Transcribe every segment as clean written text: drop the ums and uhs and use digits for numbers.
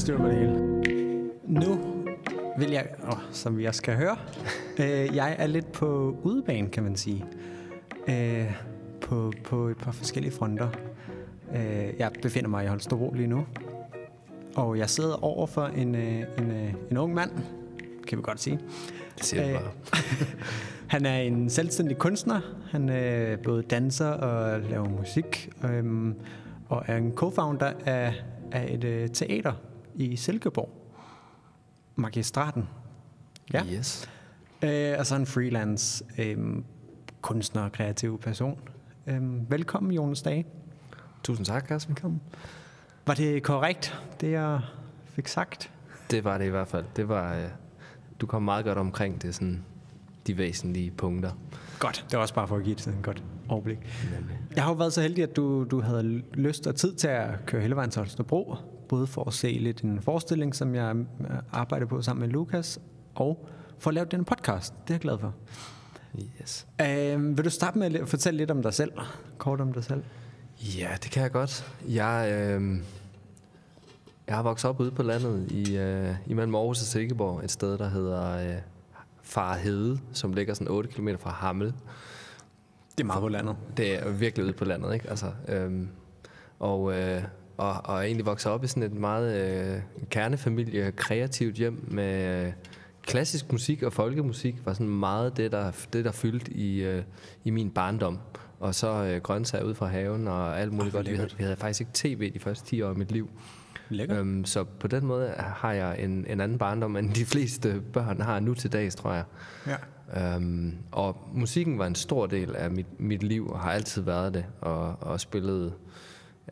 styr på det hele. Nu vil jeg, som vi også kan høre, jeg er lidt på udebane, kan man sige. På et par forskellige fronter. Jeg befinder mig i Holstebro lige nu. Og jeg sidder over for en ung mand, kan vi godt sige. Det siger jeg bare. Han er en selvstændig kunstner. Han er både danser og laver musik. Og er en co-founder af et teater i Silkeborg. Magistraten. Ja. Yes. Og så en freelance kunstner og kreativ person. Velkommen, Jonas Dage. Tusind tak, Kasper. Velkommen. Var det korrekt, det jeg fik sagt? Det var det i hvert fald. Det var, du kom meget godt omkring det, sådan de væsentlige punkter. Godt. Det var også bare for at give det sådan et godt overblik. Nemlig. Jeg har jo været så heldig, at du havde lyst og tid til at køre hele vejen til Holstebro, både for at se lidt en forestilling, som jeg arbejder på sammen med Lukas, og for at lave den podcast. Det er jeg glad for. Yes. Vil du starte med at fortælle lidt om dig selv? Kort om dig selv. Ja, det kan jeg godt. Jeg har vokset op ude på landet imellem Aarhus og Silkeborg, et sted, der hedder Farhede, som ligger sådan 8 km fra Hammel. Det er meget på landet. Det er virkelig ude på landet, ikke? Altså, og er egentlig vokset op i sådan et meget kernefamilie, kreativt hjem med klassisk musik og folkemusik var sådan meget det der fyldte i min barndom. Og så grøntsager ud fra haven og alt muligt godt. Vi havde faktisk ikke tv de første 10 år af mit liv. Så på den måde har jeg en anden barndom, end de fleste børn har nu til dags, tror jeg. Ja. Og musikken var en stor del af mit liv, og har altid været det. Og spillede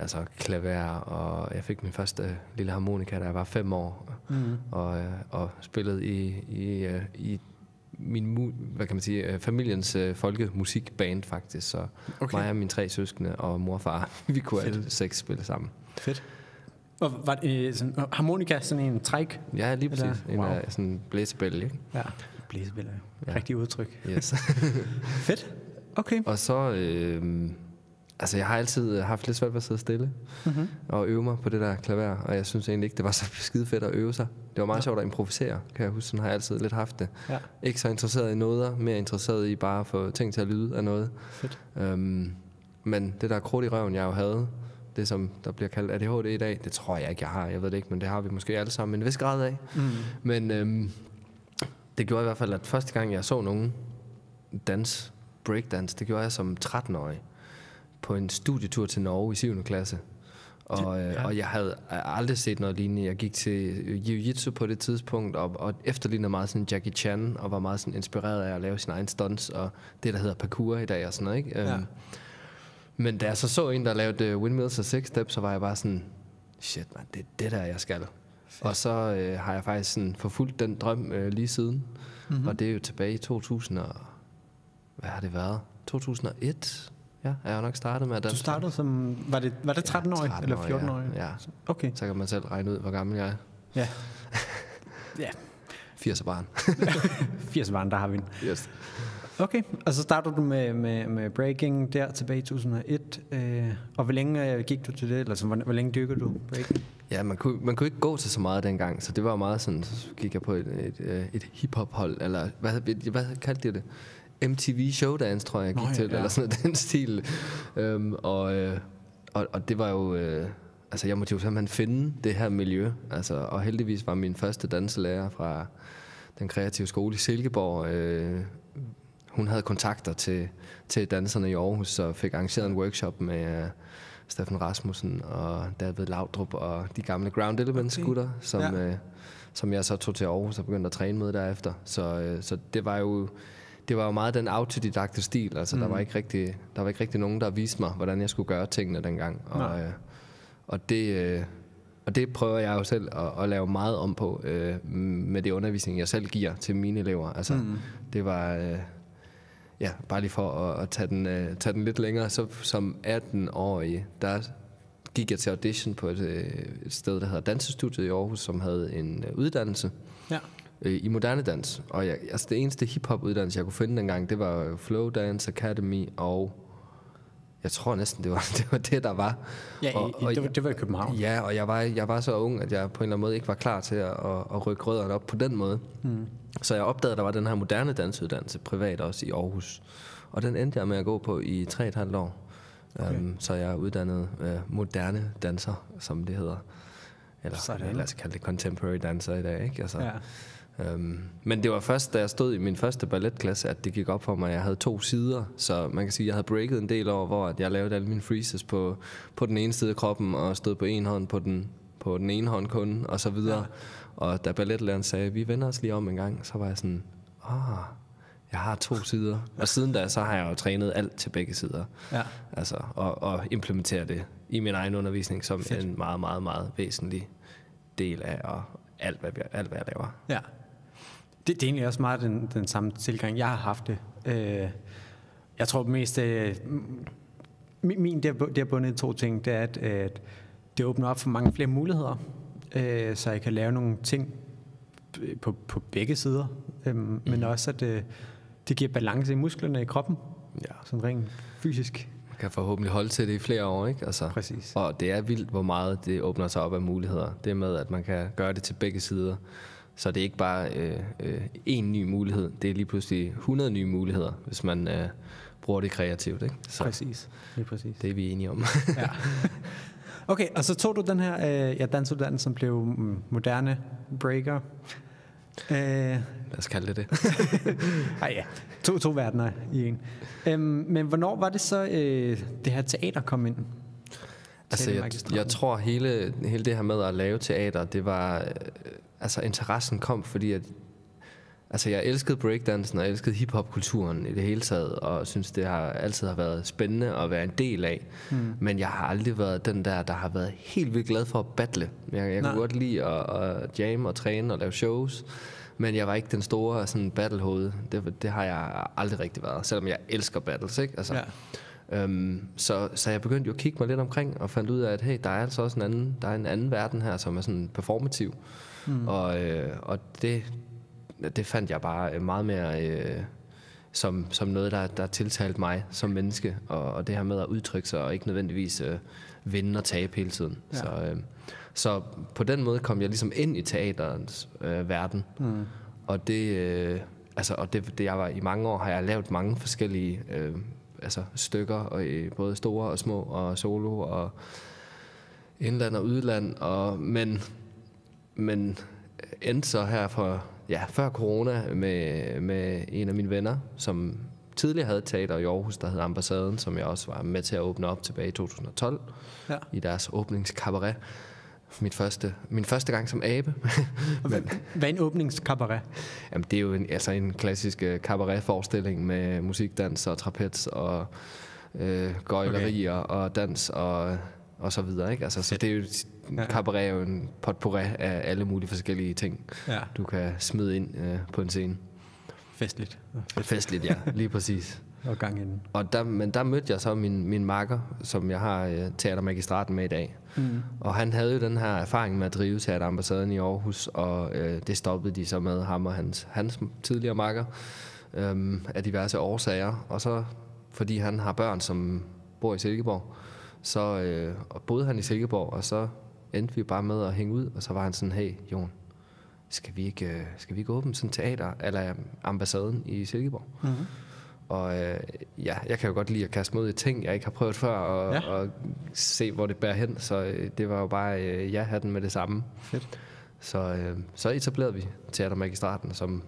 altså klaver, og jeg fik min første lille harmonika, da jeg var 5 år. Og spillede i min, hvad kan man sige, familiens folkemusikband faktisk. Så mig og mine 3 søskende og mor og far, vi kunne alle 6 spille sammen. Fedt. Og var det sådan, harmonika, sådan en træk? Ja, lige præcis. Sådan en blæsebælle, ikke? Ja, blæsebælle er jo rigtig udtryk. Yes. Fedt. Okay. Og så, altså jeg har altid haft lidt svært ved at sidde stille og øve mig på det der klaver, og jeg synes egentlig ikke, det var så skide fedt at øve sig. Det var meget sjovt at improvisere, kan jeg huske. Sådan har jeg altid lidt haft det. Ja. Ikke så interesseret i noder, mere interesseret i bare at få ting til at lyde af noget. Fedt. Men det der krudt i røven, jeg jo havde, det som der bliver kaldt ADHD i dag, det tror jeg ikke, jeg har. Jeg ved det ikke, men det har vi måske alle sammen en vis grad af. Men det gjorde i hvert fald, at første gang jeg så nogen breakdance, det gjorde jeg som 13-årig på en studietur til Norge i 7. klasse. Og jeg havde aldrig set noget lignende. Jeg gik til jiu-jitsu på det tidspunkt, og efterlignede meget sådan Jackie Chan, og var meget sådan inspireret af at lave sin egen stunts, og det, der hedder parkour i dag og sådan noget, ikke? Ja. Men da jeg så en, der lavede windmills og six steps, så var jeg bare sådan, shit man, det er det der, jeg skal. Fedt. Og så har jeg faktisk sådan forfulgt den drøm lige siden. Og det er jo tilbage i 2000 og... Hvad har det været? 2001? Ja, er jeg nok startet med at danse. Du startede som... Var det 13-årig eller 14-årig? Ja. Okay. Så kan man selv regne ud, hvor gammel jeg er. Ja. Ja. 80'er barn. 80'er barn, der har vi den. Yes. Okay, og så startede du med breaking der tilbage i 2001. Og hvor længe gik du til det? Eller hvor længe dykkede du breaking? Ja, man kunne ikke gå til så meget dengang, så det var meget sådan, så gik jeg på et hip-hop-hold, eller hvad kaldte de det? MTV Showdance, tror jeg gik til, eller sådan noget, den stil. Og det var jo... altså, jeg måtte jo simpelthen finde det her miljø. Altså, og heldigvis var min første danselærer fra den kreative skole i Silkeborg... hun havde kontakter til danserne i Aarhus, så fik arrangeret en workshop med Steffen Rasmussen og David Laudrup og de gamle Ground Elements gutter, som jeg så tog til Aarhus og begyndte at træne med derefter. Så det var jo meget den autodidakte stil. Altså der var ikke rigtig nogen, der viste mig, hvordan jeg skulle gøre tingene dengang. Og det prøver jeg jo selv at lave meget om på med det undervisning, jeg selv giver til mine elever. Altså det var... Ja, bare lige for at tage den lidt længere, så som 18-årig, der gik jeg til audition på et sted, der hedder Dansestudiet i Aarhus, som havde en uddannelse i moderne dans. Og det eneste hip-hop uddannelse, jeg kunne finde dengang, det var Flow Dance Academy og Jeg tror næsten, det var det, der var. Ja, det var i København. Ja, og jeg var så ung, at jeg på en eller anden måde ikke var klar til at rykke rødderne op på den måde. Så jeg opdagede, at der var den her moderne dansuddannelse, privat også i Aarhus. Og den endte jeg med at gå på i 3,5 år. Okay. Så jeg er uddannet moderne danser, som det hedder. Eller lad os kalde det contemporary danser i dag, ikke? Altså, men det var først, da jeg stod i min første balletklasse, at det gik op for mig, at jeg havde 2 sider. Så man kan sige, at jeg havde breaket en del over, hvor jeg lavede alle mine freezes på den ene side af kroppen, og stod på en hånd på den ene hånd kun, og så videre. Ja. Og da balletlæreren sagde, vi vender os lige om en gang, så var jeg sådan, jeg har 2 sider. Og siden da, så har jeg jo trænet alt til begge sider. Ja. Altså, og implementere det i min egen undervisning som en meget, meget, meget væsentlig del af alt, hvad jeg laver. Ja. Det er egentlig også meget den samme tilgang, jeg har haft det. Jeg tror mest, det har bundet 2 ting. Det er, at det åbner op for mange flere muligheder, så jeg kan lave nogle ting på begge sider. Men også, at det giver balance i musklerne i kroppen. Ja. Sådan rent fysisk. Man kan forhåbentlig holde til det i flere år, ikke? Altså, præcis. Og det er vildt, hvor meget det åbner sig op af muligheder. Det med, at man kan gøre det til begge sider. Så det er ikke bare en ny mulighed. Det er lige pludselig 100 nye muligheder, hvis man bruger det kreativt, ikke? Så præcis. Lige præcis. Det er vi enige om. Ja. Okay, og så tog du den her dansuddannelse, som blev moderne breaker. Lad os kalde det. Ja. To verdener i en. Men hvornår var det så, det her teater kom ind? Altså, jeg tror, hele det her med at lave teater, det var... altså, interessen kom, fordi at... Altså, jeg elskede breakdansen, og jeg elskede hiphop-kulturen i det hele taget, og synes, det altid har været spændende at være en del af. Men jeg har aldrig været den der har været helt vildt glad for at battle. Jeg kunne godt lide at jamme og træne og lave shows, men jeg var ikke den store sådan battlehoved. Det har jeg aldrig rigtig været, selvom jeg elsker battles, ikke? Altså, så jeg begyndte jo at kigge mig lidt omkring og fandt ud af, at hey, der er altså også en anden verden her, som er sådan performativ. Og det fandt jeg bare meget mere som noget, der tiltalte mig som menneske, og det her med at udtrykke sig og ikke nødvendigvis vinde og tabe hele tiden. Ja. Så på den måde kom jeg ligesom ind i teaterens verden, og det jeg var i mange år, har jeg lavet mange forskellige stykker, og både store og små og solo og indland og udland, men endte så her før corona med en af mine venner, som tidligere havde teater i Aarhus, der hed Ambassaden, som jeg også var med til at åbne op tilbage i 2012 i deres åbningskabaret. Min første gang som abe. Hvad er en åbningskabaret? Jamen, det er jo en klassisk kabaretforestilling med musik, dans og trapez og gøjlerier og dans og så videre, ikke? Altså, så det er jo cabaret er jo en potpourri af alle mulige forskellige ting, du kan smide ind på en scene. Festligt. Festligt, ja, lige præcis. Og gang inden. Men der mødte jeg så min makker, som jeg har teatermagistraten med i dag. Og han havde jo den her erfaring med at drive Teaterambassaden i Aarhus, og det stoppede de så med ham og hans tidligere makker af diverse årsager. Og så, fordi han har børn, som bor i Silkeborg, så boede han i Silkeborg, og så endte vi bare med at hænge ud, og så var han sådan, hey Jon, skal vi ikke åbne sådan teater, eller Ambassaden i Silkeborg? Og jeg kan jo godt lide at kaste mod i ting, jeg ikke har prøvet før, og se, hvor det bærer hen, så det var jo bare ja-hatten med det samme. Fedt. Så etablerede vi Teatermagistraten, som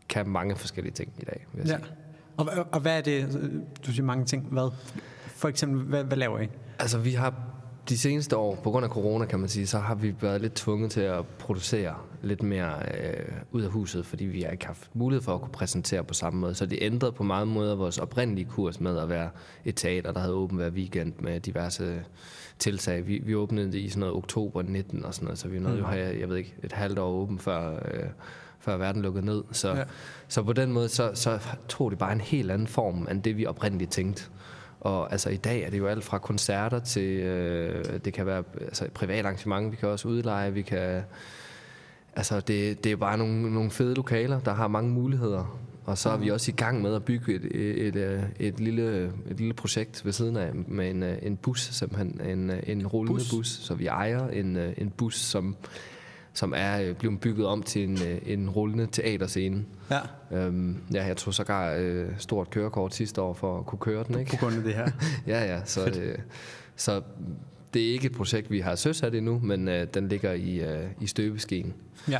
kan mange forskellige ting i dag, vil jeg sige. Og hvad er det, du siger mange ting, hvad? For eksempel, hvad laver I? Altså, vi har de seneste år, på grund af corona, kan man sige, så har vi været lidt tvunget til at producere lidt mere ud af huset, fordi vi har ikke haft mulighed for at kunne præsentere på samme måde. Så det ændrede på mange måder vores oprindelige kurs med at være et teater, der havde åbent hver weekend med diverse tiltag. Vi åbnede det i sådan noget oktober 19 og sådan noget, så vi nåede jo have, jeg ved ikke, et halvt år åbent før verden lukkede ned. Så på den måde, så tog det bare en helt anden form, end det vi oprindeligt tænkte. Og altså i dag er det jo alt fra koncerter til, det kan være et privat arrangement, vi kan også udleje, det er jo bare nogle fede lokaler, der har mange muligheder. Og så er vi også i gang med at bygge et lille projekt ved siden af med en bus, simpelthen en rullende bus. Så vi ejer en bus, som er blevet bygget om til en rullende teaterscene. Ja. Jeg tog sågar stort kørekort sidste år for at kunne køre den, ikke? På grund af det her. Ja, så det er ikke et projekt, vi har søsat endnu, men den ligger i støbeskeen. Ja.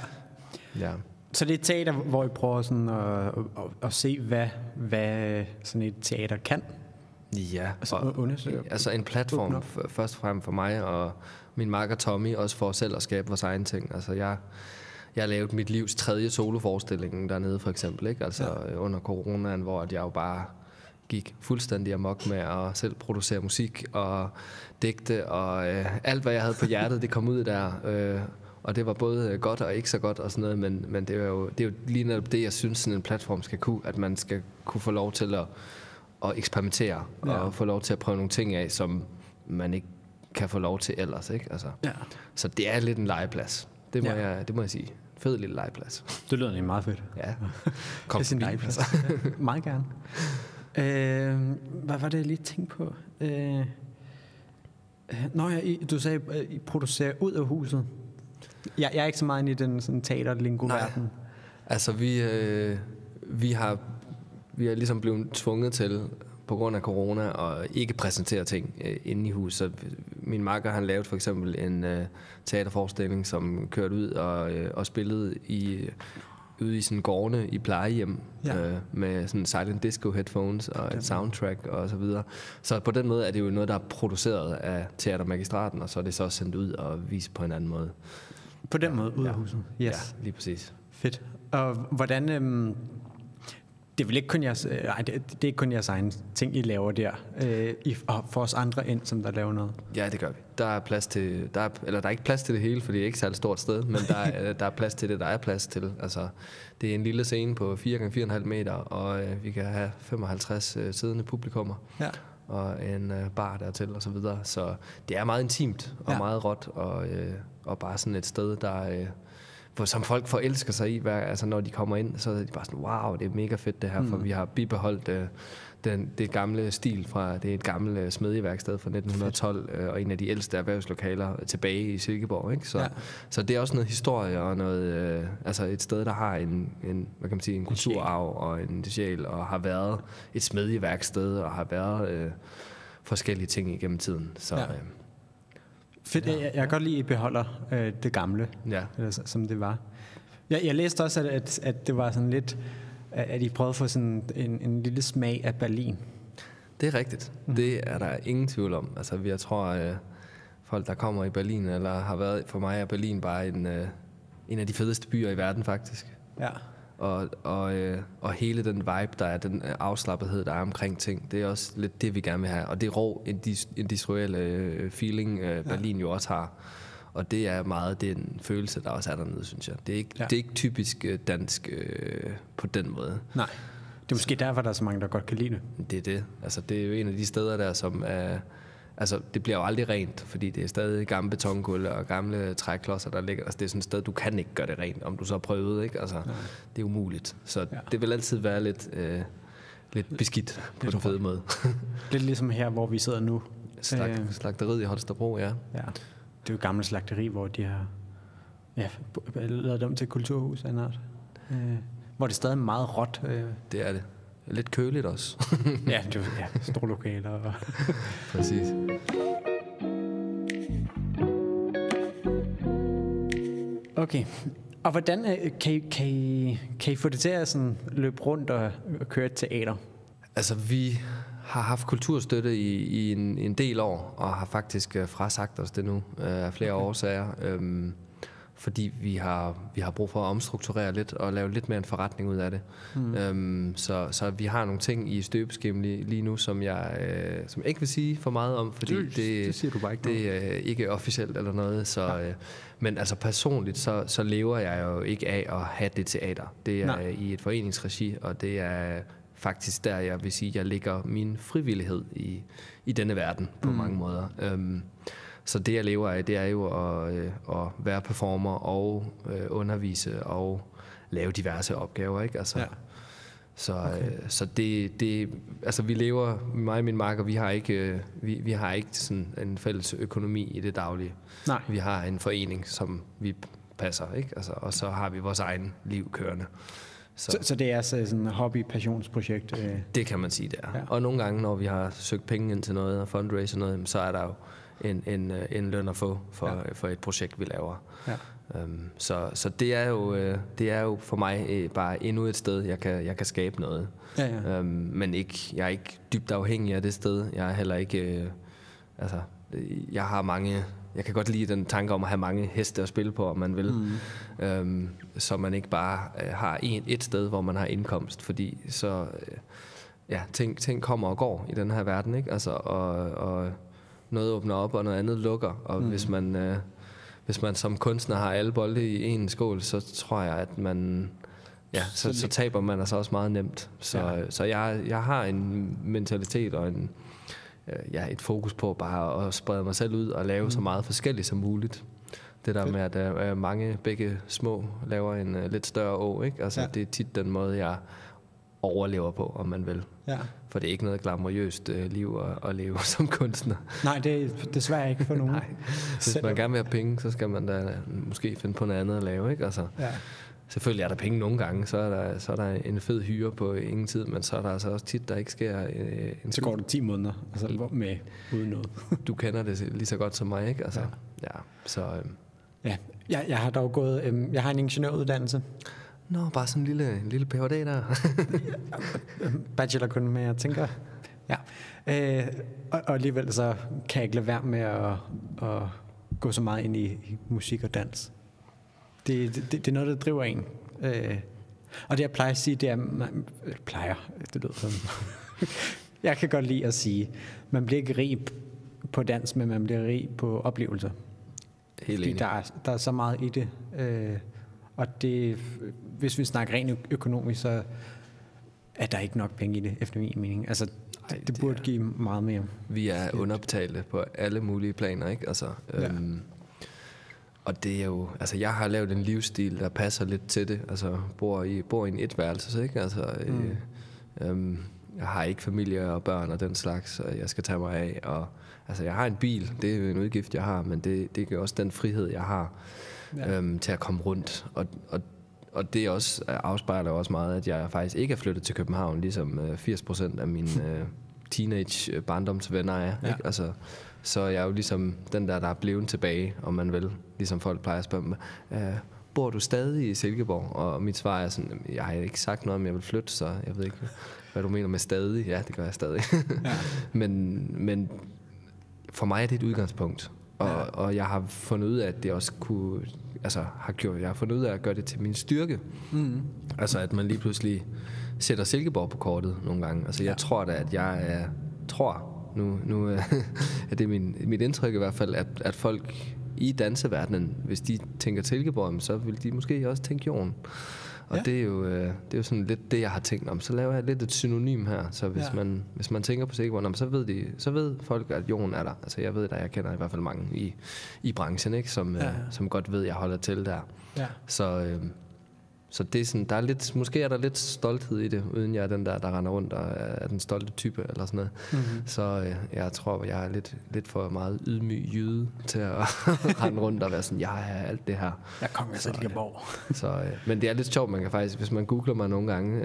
Ja. Så det er et teater, hvor I prøver sådan at se, hvad sådan et teater kan? Ja, altså en platform først og fremmest for mig og min makker Tommy, også for selv at skabe vores egen ting. Altså jeg lavede mit livs 3. soloforestilling dernede for eksempel, ikke? Altså under coronaen, hvor jeg jo bare gik fuldstændig amok med at selv producere musik og digte, og alt hvad jeg havde på hjertet, det kom ud der. Og det var både godt og ikke så godt og sådan noget, men det er jo lige netop det, jeg synes, sådan en platform skal kunne, at man skal kunne få lov til at eksperimentere og få lov til at prøve nogle ting af, som man ikke kan få lov til ellers, ikke? Altså. Ja. Så det er lidt en legeplads. Det må jeg sige. Fed lille legeplads. Det lyder egentlig meget fedt. Ja. Kom til en legeplads. Meget gerne. Hvad var det, jeg lige tænkte på? Du sagde, at I producerer ud af huset. Jeg er ikke så meget inde i den sådan teater-lingo-verden. Altså vi har ligesom blevet tvunget til på grund af corona og ikke præsentere ting inde i huset. Min makker, han lavede for eksempel en teaterforestilling, som kørte ud og spillede ude i sådan gårdene i plejehjem med sådan silent disco headphones og et soundtrack og så videre. Så på den måde er det jo noget, der er produceret af Teatermagistraten, og så er det så sendt ud og vist på en anden måde. På den måde ud af huset? Yes. Ja, lige præcis. Fedt. Og hvordan... det er vel ikke kun jeres... det er ikke kun jeres egen ting, I laver der. Og for os andre ind, som der laver noget. Ja, det gør vi. Der er plads til... Der er ikke plads til det hele, for det er ikke et særligt stort sted, men der er plads til det, der er plads til. Altså, det er en lille scene på 4x4,5 meter, og vi kan have 55 siddende publikummer. Ja. Og en bar dertil og så videre. Så det er meget intimt og meget råt, og bare sådan et sted, der... som folk forelsker sig i, altså når de kommer ind, så er de bare sådan, wow, det er mega fedt det her, for vi har bibeholdt det gamle stil fra, det er et gammelt smedjeværksted fra 1912, og en af de ældste erhvervslokaler tilbage i Silkeborg, ikke? Så det er også noget historie, og noget, altså et sted, der har en hvad kan man sige, en kulturarv og en sjæl, og har været et smedjeværksted, og har været forskellige ting igennem tiden, så... Fedt. Jeg kan godt lide, at I beholder det gamle, som det var. Jeg læste også, at det var sådan lidt, at I prøvede at få sådan en lille smag af Berlin. Det er rigtigt. Det er der ingen tvivl om. Altså, jeg tror, folk, der kommer i Berlin, eller har været, for mig er Berlin bare en af de fedeste byer i verden, faktisk. Ja. Og hele den vibe, der er, den afslappethed, der er omkring ting, det er også lidt det, vi gerne vil have. Og det er rå, industrielle feeling, Berlin jo også har. Og det er meget den følelse, der også er dernede, synes jeg. Det er ikke typisk dansk på den måde. Nej, det er måske derfor, der er så mange, der godt kan lide det. Det er det. Altså, det er jo en af de steder der, som er... Altså, det bliver jo aldrig rent, fordi det er stadig gamle betongulv og gamle træklodser, der ligger. Altså, det er sådan et sted, du kan ikke gøre det rent, om du så har prøvet, ikke? Altså, det er umuligt. Så det vil altid være lidt beskidt på den fede måde. Lidt ligesom her, hvor vi sidder nu. Slagteriet i Holstebro, ja. Det er jo et gammelt slagteri, hvor de har lavet dem til kulturhus, hvor det er stadig meget råt. Det er det. Lidt køligt også. Store lokaler. Præcis. Okay. Og hvordan kan I få det til at sådan løbe rundt og køre et teater? Altså, vi har haft kulturstøtte i en del år, og har faktisk frasagt os det nu af flere årsager. Fordi vi har brug for at omstrukturere lidt og lave lidt mere en forretning ud af det. Så vi har nogle ting i støbeskeen lige nu, som jeg ikke vil sige for meget om, fordi det siger du bare ikke. Det er ikke officielt eller noget. Så, men altså personligt, så lever jeg jo ikke af at have det teater. Det er i et foreningsregi, og det er faktisk der, jeg vil sige, jeg lægger min frivillighed i denne verden på mange måder. Så det, jeg lever af, det er jo at være performer og undervise og lave diverse opgaver, ikke? Altså, Så, så det, altså vi lever, mig og min makker, vi har ikke sådan en fælles økonomi i det daglige. Nej. Vi har en forening, som vi passer, ikke? Altså, og så har vi vores egen liv kørende. Så det er sådan et hobby-passionsprojekt? Det kan man sige, det er. Ja. Og nogle gange, når vi har søgt penge ind til noget og fundraiser noget, så er der jo en løn at få for et projekt, vi laver. Ja. Så det er jo for mig bare endnu et sted, jeg kan skabe noget. Ja. Men jeg er ikke dybt afhængig af det sted. Jeg er heller ikke... jeg har mange... Jeg kan godt lide den tanke om at have mange heste at spille på, om man vil. Så man ikke bare har et sted, hvor man har indkomst. Fordi så... ting kommer og går i den her verden, ikke? Altså, og noget åbner op, og noget andet lukker. Og hvis man som kunstner har alle bolde i en skål, så tror jeg, at man... Ja, så taber man altså også meget nemt. Så jeg har en mentalitet og et fokus på bare at sprede mig selv ud og lave så meget forskelligt som muligt. Det der med, at mange begge små laver en lidt større å, ikke? Altså, det er tit den måde, jeg overlever på, om man vil. Ja. For det er ikke noget glamourøst liv at leve som kunstner. Nej, det er desværre ikke for nogen. Nej. Hvis man gerne vil have penge, så skal man da måske finde på noget andet at lave, ikke? Altså, selvfølgelig er der penge nogle gange, så er der en fed hyre på ingen tid, men så er der altså også tit, der ikke sker så går det 10 måneder, altså med uden noget. Du kender det lige så godt som mig, ikke? Altså, jeg har dog gået, jeg har en ingeniøruddannelse. Nå, bare sådan en lille PhD der. Bachelor kun, men jeg tænker, og alligevel så kan jeg ikke lade være med at gå så meget ind i musik og dans. Det er noget, der driver en. Og det jeg plejer at sige, det er, det lyder som, jeg kan godt lide at sige, man bliver ikke rig på dans, men man bliver rig på oplevelser. Helt enig. Der er så meget i det. Og det, hvis vi snakker rent økonomisk, så er der ikke nok penge i det, efter min mening. Altså, det burde give meget mere. Vi er underbetalte på alle mulige planer, ikke? Altså, og det er jo, altså jeg har lavet en livsstil, der passer lidt til det. Altså, bor i en etværelse, ikke? Altså, jeg har ikke familie og børn og den slags, jeg skal tage mig af. Og, altså, jeg har en bil, det er jo en udgift, jeg har, men det er også den frihed, jeg har. Til at komme rundt. Og det også afspejler også meget, at jeg faktisk ikke er flyttet til København, ligesom 80% af mine teenage barndomsvenner er. Ja. Ikke? Altså, så jeg er jo ligesom den der er blevet tilbage, om man vil. Ligesom folk plejer at spørge mig, bor du stadig i Silkeborg? Og mit svar er sådan, jeg har ikke sagt noget om, jeg vil flytte, så jeg ved ikke, hvad du mener med stadig. Ja, det gør jeg stadig. Ja. men for mig er det et udgangspunkt. Og jeg har fundet ud af, at det også kunne, altså jeg har fundet ud af at gøre det til min styrke. Altså at man lige pludselig sætter Silkeborg på kortet nogle gange. Altså jeg tror da, at nu er det mit indtryk i hvert fald, at folk i danseverdenen, hvis de tænker Silkeborg, så vil de måske også tænke Jon. Og det er jo sådan lidt det, jeg har tænkt om. Så laver jeg lidt et synonym her. Så hvis man tænker på Silkeborg, så ved folk, at Jon er der. Altså jeg ved, at jeg kender i hvert fald mange i branchen, ikke? Som godt ved, at jeg holder til der. Ja. Så det er sådan, der er lidt, måske er der lidt stolthed i det, uden jeg er den der render rundt og er den stolte type eller sådan noget. Mm-hmm. Så jeg tror, jeg er lidt for meget ydmyg jyde til at rende rundt og være sådan, jeg er alt det her. Jeg kommer af Silkeborg. Men det er lidt sjovt, man kan faktisk, hvis man googler mig nogle gange,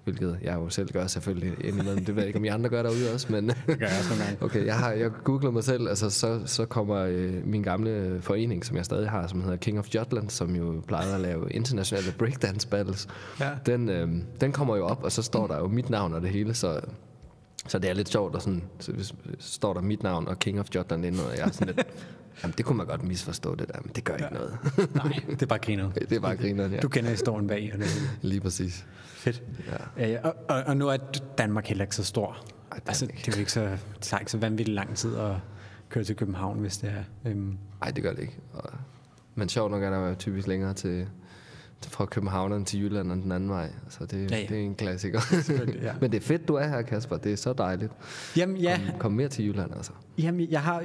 hvilket jeg jo selv gør selvfølgelig indimellem. Det ved jeg ikke, om I andre gør derude også, men... Det gør jeg også nogle gange. Okay, jeg googler mig selv, altså så kommer min gamle forening, som jeg stadig har, som hedder King of Jutland, som jo plejede at lave internationale breakdance battles. Ja. Den kommer jo op, og så står der jo mit navn og det hele, så det er lidt sjovt, og sådan, så står der mit navn og King of Jutland inde, og jeg er sådan lidt... Jamen, det kunne man godt misforstå det der, men det gør ikke noget. Nej, det er bare griner. Det er bare griner, ja. Du kender historien bag. Lige præcis. Fedt. Ja. Og nu er Danmark heller ikke så stor. Altså, det er jo ikke så vanvittigt lang tid at køre til København, hvis det er... Nej, det gør det ikke. Men sjovt nok er der jo typisk længere fra København til Jylland og den anden vej. Så det er en klassiker. Ja. Men det er fedt, du er her, Kasper. Det er så dejligt. Jamen, ja. Kom mere til Jylland, altså. Jamen, jeg har...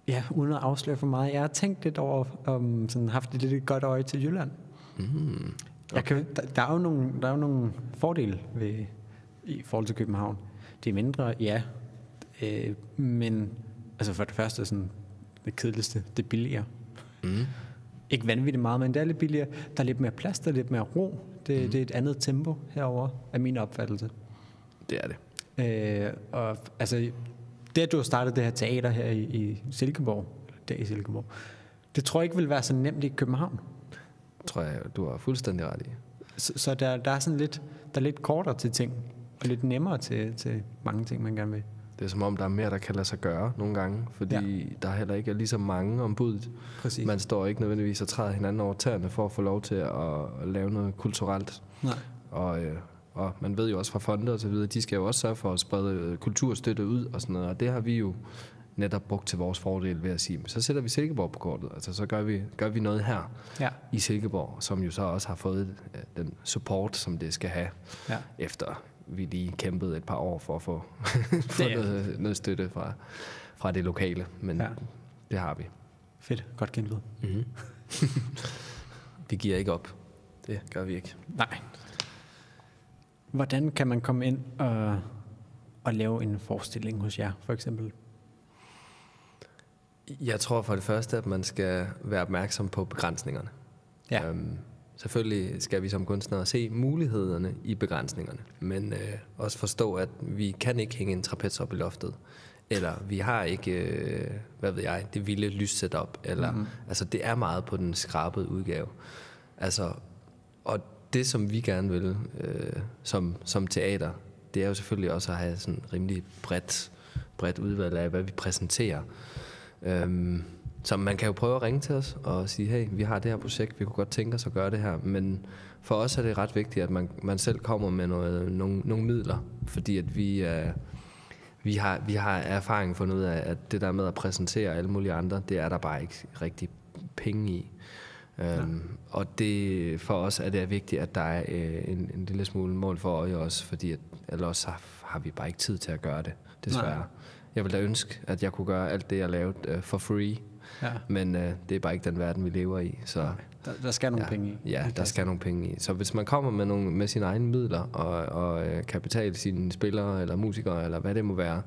Ja, uden at afsløre for meget. Jeg har tænkt lidt over, sådan haft et lidt godt øje til Jylland. Der er jo nogle fordele i forhold til København. Det er mindre, ja, men altså for det første sådan det kedeligste, det er billigere. Ikke vanvittigt meget, men det er lidt billigere. Der er lidt mere plads, der er lidt mere ro. Det er et andet tempo herover af min opfattelse. Det er det. Og altså, det at du har startet det her teater her i Silkeborg, det tror jeg ikke vil være så nemt i København. Tror jeg, du har fuldstændig ret i. Så der er sådan lidt, der er lidt kortere til ting, og lidt nemmere til mange ting, man gerne vil. Det er som om, der er mere, der kan lade sig gøre nogle gange, fordi der heller ikke er lige så mange om budet. Præcis. Man står ikke nødvendigvis og træder hinanden over tæerne for at få lov til at lave noget kulturelt. Nej. Og man ved jo også fra fonde og så videre, de skal jo også sørge for at sprede kulturstøtte ud og sådan noget, og det har vi jo netop brugt til vores fordel ved at sige, så sætter vi Silkeborg på kortet, altså så gør vi noget her i Silkeborg, som jo så også har fået den support, som det skal have, efter vi lige kæmpede et par år for at få noget støtte fra det lokale, men det har vi. Fedt, godt genved. Mm-hmm. Vi giver ikke op, det gør vi ikke. Nej. Hvordan kan man komme ind og lave en forestilling hos jer, for eksempel? Jeg tror for det første, at man skal være opmærksom på begrænsningerne. Ja. Selvfølgelig skal vi som kunstnere se mulighederne i begrænsningerne, men også forstå, at vi kan ikke hænge en trapez op i loftet, eller vi har ikke, det vilde lyssetup, eller altså det er meget på den skrabede udgave. Altså, og det, som vi gerne vil som teater, det er jo selvfølgelig også at have sådan rimelig bredt udvalg af, hvad vi præsenterer. Så man kan jo prøve at ringe til os og sige, hey, vi har det her projekt, vi kunne godt tænke os at gøre det her, men for os er det ret vigtigt, at man selv kommer med nogle midler, fordi at vi har erfaring fundet ud af, at det der med at præsentere alle mulige andre, det er der bare ikke rigtig penge i. Og det for os er det vigtigt, at der er en lille smule mål for øje også, fordi at, ellers har vi bare ikke tid til at gøre det, desværre. Nej. Jeg ville da ønske, at jeg kunne gøre alt det, jeg lavede for free, men det er bare ikke den verden, vi lever i. Så, der skal nogle penge i. Ja, der skal nogle penge i. Så hvis man kommer med sine egne midler og kan betale sine spillere eller musikere, eller hvad det må være,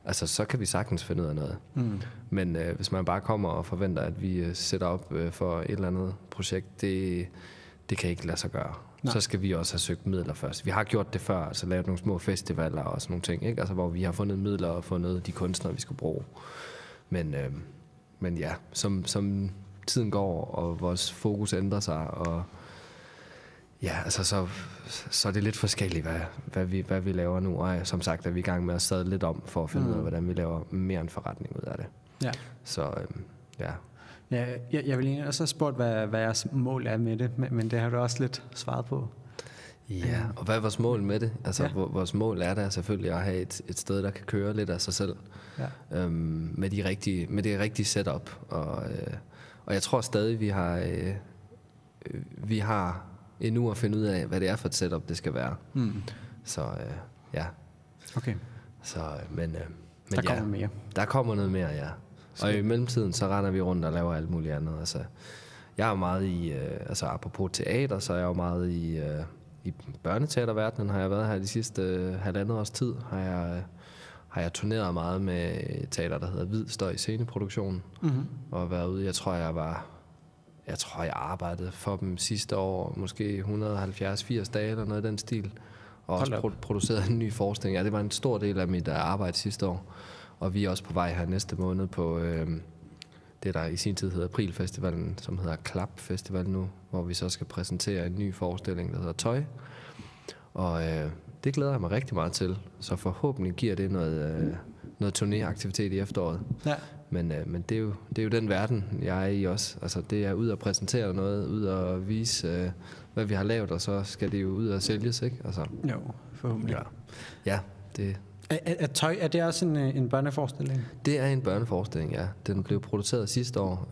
altså, så kan vi sagtens finde ud af noget. Men hvis man bare kommer og forventer, at vi sætter op for et eller andet projekt, det kan ikke lade sig gøre. Nej. Så skal vi også have søgt midler først. Vi har gjort det før, altså lavet nogle små festivaler og sådan nogle ting, ikke? Altså, hvor vi har fundet midler og fundet de kunstnere, vi skal bruge. Men ja, som tiden går, og vores fokus ændrer sig, og ja, altså så er det lidt forskelligt, hvad vi laver nu. Og som sagt er vi i gang med at sadle lidt om, for at finde ud af, hvordan vi laver mere en forretning ud af det. Ja. Så ja. Ja, jeg vil egentlig også have spurgt, hvad jeres mål er med det, men det har du også lidt svaret på. Ja, og hvad er vores mål med det? Altså, vores mål er der selvfølgelig at have et sted, der kan køre lidt af sig selv. Ja. Med det rigtige setup. Og jeg tror stadig, vi har endnu at finde ud af, hvad det er for et setup, det skal være. Så ja. Okay. Så, men der kommer mere. Der kommer noget mere, ja. Og i mellemtiden, så render vi rundt og laver alt muligt andet. Altså, jeg er meget i, apropos teater, så er jeg jo meget i børneteaterverdenen. Har jeg været her de sidste halvandet års tid. Har jeg turneret meget med teater, der hedder Hvid Støj Sceneproduktion. Og været ude, jeg tror, jeg arbejdede for dem sidste år, måske 170-80 dage eller noget i den stil. Og også produceret en ny forestilling. Ja, det var en stor del af mit arbejde sidste år. Og vi er også på vej her næste måned på det, der i sin tid hedder Aprilfestivalen, som hedder Klap Festival nu, hvor vi så skal præsentere en ny forestilling, der hedder Tøj. Og det glæder jeg mig rigtig meget til. Så forhåbentlig giver det noget turnéaktivitet i efteråret. Ja. Men det er jo den verden, jeg er i også. Altså, det er ud at præsentere noget, ud at vise, hvad vi har lavet, og så skal det jo ud at sælges, ikke? Altså, jo, forhåbentlig. Ja, det... Tøj, er det også en børneforestilling? Det er en børneforestilling, ja. Den blev produceret sidste år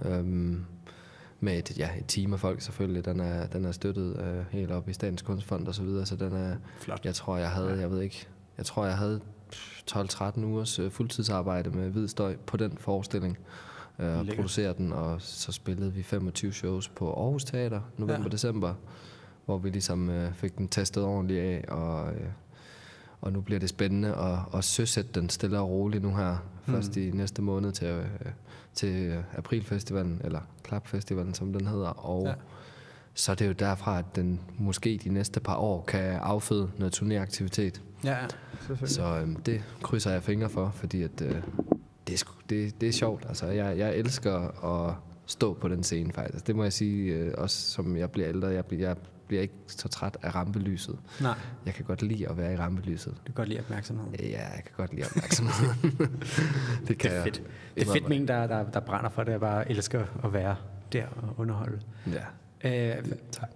med et team af folk selvfølgelig. Den er støttet helt op i Statens Kunstfond og så videre, så den er flot. Jeg tror jeg havde 12-13 ugers fuldtidsarbejde med Hvid Støj på den forestilling. Producere den, og så spillede vi 25 shows på Aarhus Teater november-december. hvor vi ligesom fik den testet ordentligt af, og nu bliver det spændende at søsætte den stille og roligt nu her, først i næste måned til Aprilfestivalen, eller Klapfestivalen, som den hedder, og så er det jo derfra, at den måske de næste par år kan afføde noget turnéaktivitet. Ja, selvfølgelig. Så det krydser jeg fingre for, fordi at, det er sjovt. Altså, jeg elsker at stå på den scene, faktisk. Det må jeg sige, også som jeg bliver ældre. Jeg bliver ikke så træt af rampelyset. Nej. Jeg kan godt lide at være i rampelyset. Du kan godt lide opmærksomheden. Ja, jeg kan godt lide opmærksomheden. det er fedt. Det er fedt med en, der brænder for det, og bare elsker at være der og underholde. Ja. Tak.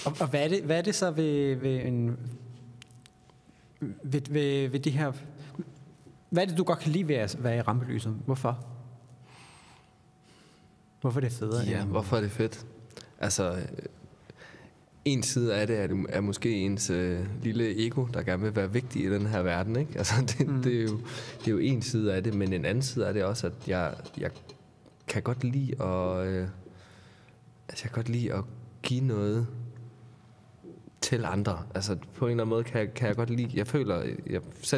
Og hvad er det så ved de her... Hvad er det, du godt kan lide ved at være i rampelyset? Hvorfor? Hvorfor er det federe? Ja, hvorfor er det fedt? Altså, en side af det er måske ens lille ego, der gerne vil være vigtig i den her verden, ikke? Altså, det er jo en side af det, men en anden side af det også, at jeg kan godt lide at give noget til andre. Altså på en eller anden måde kan jeg godt lide, jeg føler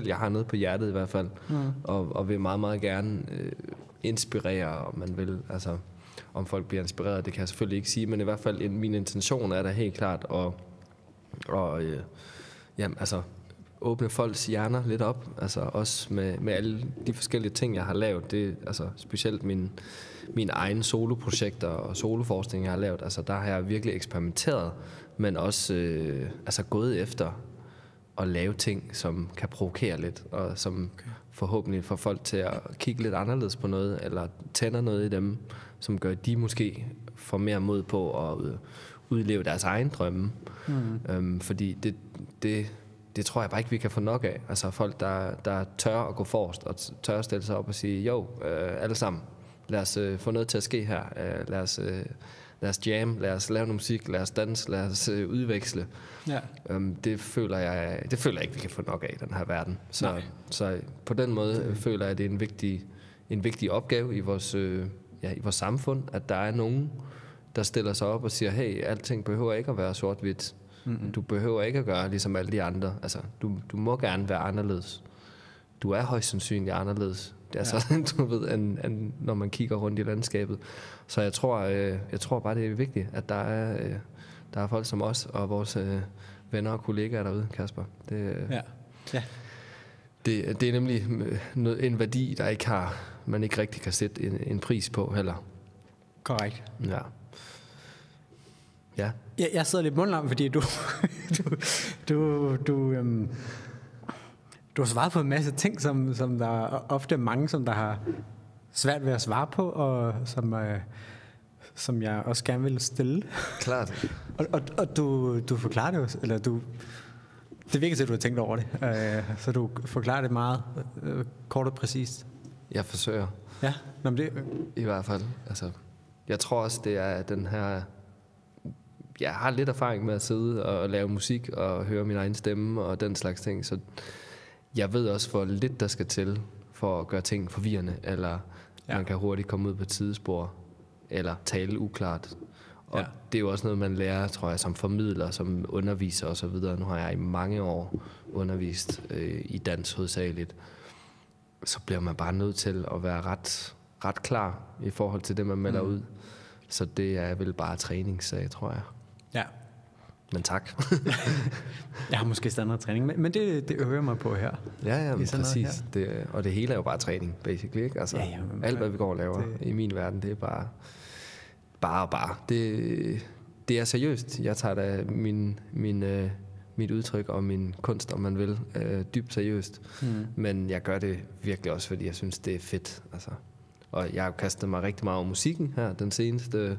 jeg har noget på hjertet i hvert fald, og vil meget, meget gerne inspirere, om man vil, altså om folk bliver inspireret, det kan jeg selvfølgelig ikke sige, men i hvert fald min intention er da helt klart at åbne folks hjerner lidt op, altså også med alle de forskellige ting, jeg har lavet, det altså specielt mine egne soloprojekter og soloforskning, jeg har lavet, altså der har jeg virkelig eksperimenteret, men også gået efter at lave ting, som kan provokere lidt, og som forhåbentlig får folk til at kigge lidt anderledes på noget, eller tænder noget i dem, som gør, at de måske får mere mod på at udleve deres egen drømme. Fordi det tror jeg bare ikke, vi kan få nok af. Altså folk, der tør at gå forrest, og tør at stille sig op og sige, jo, alle sammen, lad os få noget til at ske her. Lad os jam, lad os lave noget musik, lad os danse, lad os udveksle. Ja. Det føler jeg ikke, vi kan få nok af i den her verden. Så på den måde føler jeg, at det er en vigtig opgave i vores samfund, at der er nogen, der stiller sig op og siger, hey, alting behøver ikke at være sort-hvidt. Du behøver ikke at gøre ligesom alle de andre. Altså, du må gerne være anderledes. Du er højst sandsynligt anderledes. Det er sådan, du ved, end når man kigger rundt i landskabet. Så jeg tror bare, det er vigtigt, at der er folk som os og vores venner og kollegaer derude, Kasper. Det er nemlig en værdi, man ikke rigtig kan sætte en pris på heller. Korrekt. Ja. Ja. Jeg sidder lidt mundlam, fordi du har svaret på en masse ting, som der er ofte mange, som der har svært ved at svare på, og som jeg også gerne vil stille. Klart. og du forklarer det jo, eller det virker til, at du har tænkt over det, så du forklarer det meget kort og præcist. Jeg forsøger. Ja, men det... I hvert fald. Altså, jeg tror også, det er den her... Jeg har lidt erfaring med at sidde og lave musik og høre min egen stemme og den slags ting, så jeg ved også, hvor lidt der skal til for at gøre ting forvirrende, eller man kan hurtigt komme ud på et sidespor, eller tale uklart. Og det er jo også noget, man lærer, tror jeg, som formidler, som underviser og så videre. Nu har jeg i mange år undervist i dans hovedsageligt. Så bliver man bare nødt til at være ret klar i forhold til det, man melder ud. Så det er vel bare træningssag, tror jeg. Ja. Men tak. Jeg har måske standardtræning, men det øver mig på her. Ja, men præcis. Og det hele er jo bare træning, basically, ikke? Altså, alt, hvad vi går og laver i min verden, det er bare. Det er seriøst. Jeg tager da mit udtryk og min kunst, om man vil, dybt seriøst. Men jeg gør det virkelig også, fordi jeg synes, det er fedt. Altså. Og jeg har kastet mig rigtig meget over musikken her, den seneste...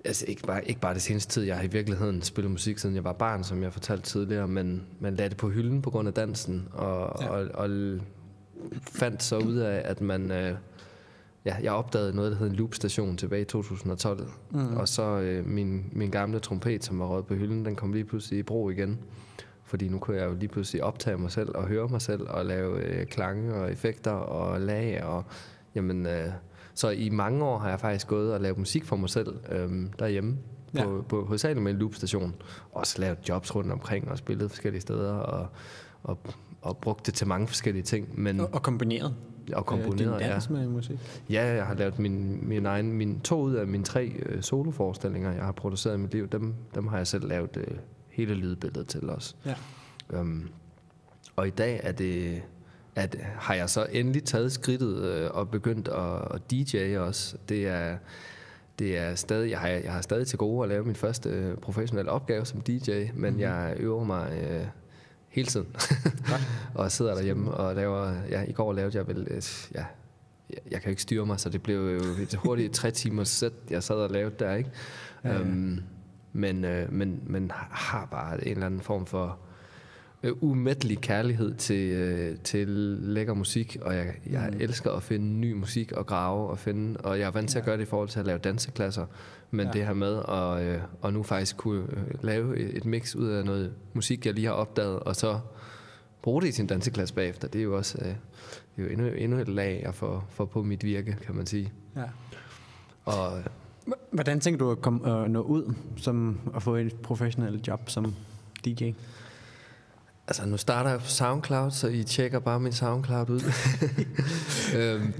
Altså ikke bare det seneste tid. Jeg har i virkeligheden spillet musik, siden jeg var barn, som jeg fortalte tidligere, men man lagde det på hylden på grund af dansen, og fandt så ud af, at man... jeg opdagede noget, der hed en loopstation tilbage i 2012, og så min gamle trompet, som var røget på hylden, den kom lige pludselig i brug igen. Fordi nu kunne jeg jo lige pludselig optage mig selv og høre mig selv og lave klange og effekter og lag og... Jamen, så i mange år har jeg faktisk gået og lavet musik for mig selv derhjemme på hovedsageligt med en loopstation. Også lavet jobs rundt omkring og spillet forskellige steder og brugt det til mange forskellige ting. Men og kombineret. Og komponeret, din dans med musik? Ja, jeg har lavet mine 2 ud af mine 3 soloforestillinger, jeg har produceret i mit liv. Dem har jeg selv lavet hele lydbilledet til os. Ja. Og i dag har jeg så endelig taget skridtet og begyndt at DJ'e også. Det er stadig, jeg har stadig til gode at lave min første professionelle opgave som DJ, men jeg øver mig hele tiden. Og sidder derhjemme og laver, i går lavede jeg vel, jeg kan jo ikke styre mig, så det blev jo et hurtigt 3 timers sæt, jeg sad og lavede der, ikke? Ja. Men har bare en eller anden form for umættelig kærlighed til lækker musik, og jeg elsker at finde ny musik og grave og jeg er vant til at gøre det i forhold til at lave danseklasser, men det her med at nu faktisk kunne lave et mix ud af noget musik, jeg lige har opdaget, og så bruge det i sin danseklasse bagefter, det er jo også endnu et lag jeg får på mit virke, kan man sige. Ja. Og hvordan tænker du at nå ud som at få et professionelt job som DJ? Altså, nu starter jeg på SoundCloud, så I tjekker bare min SoundCloud ud.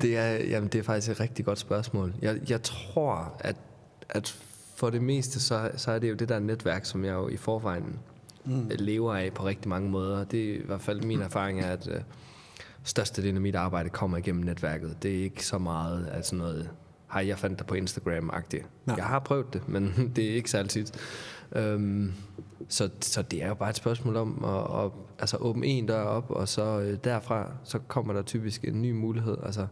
Det er faktisk et rigtig godt spørgsmål. Jeg tror, at for det meste, så er det jo det der netværk, som jeg jo i forvejen lever af på rigtig mange måder. Det er i hvert fald min erfaring, er, at størstedelen af mit arbejde kommer igennem netværket. Det er ikke så meget af sådan noget, hej, jeg fandt dig på Instagram-agtigt. Jeg har prøvet det, men det er ikke særlig tit. Så det er jo bare et spørgsmål om at åbne en dør op, og så derfra, så kommer der typisk en ny mulighed. Altså,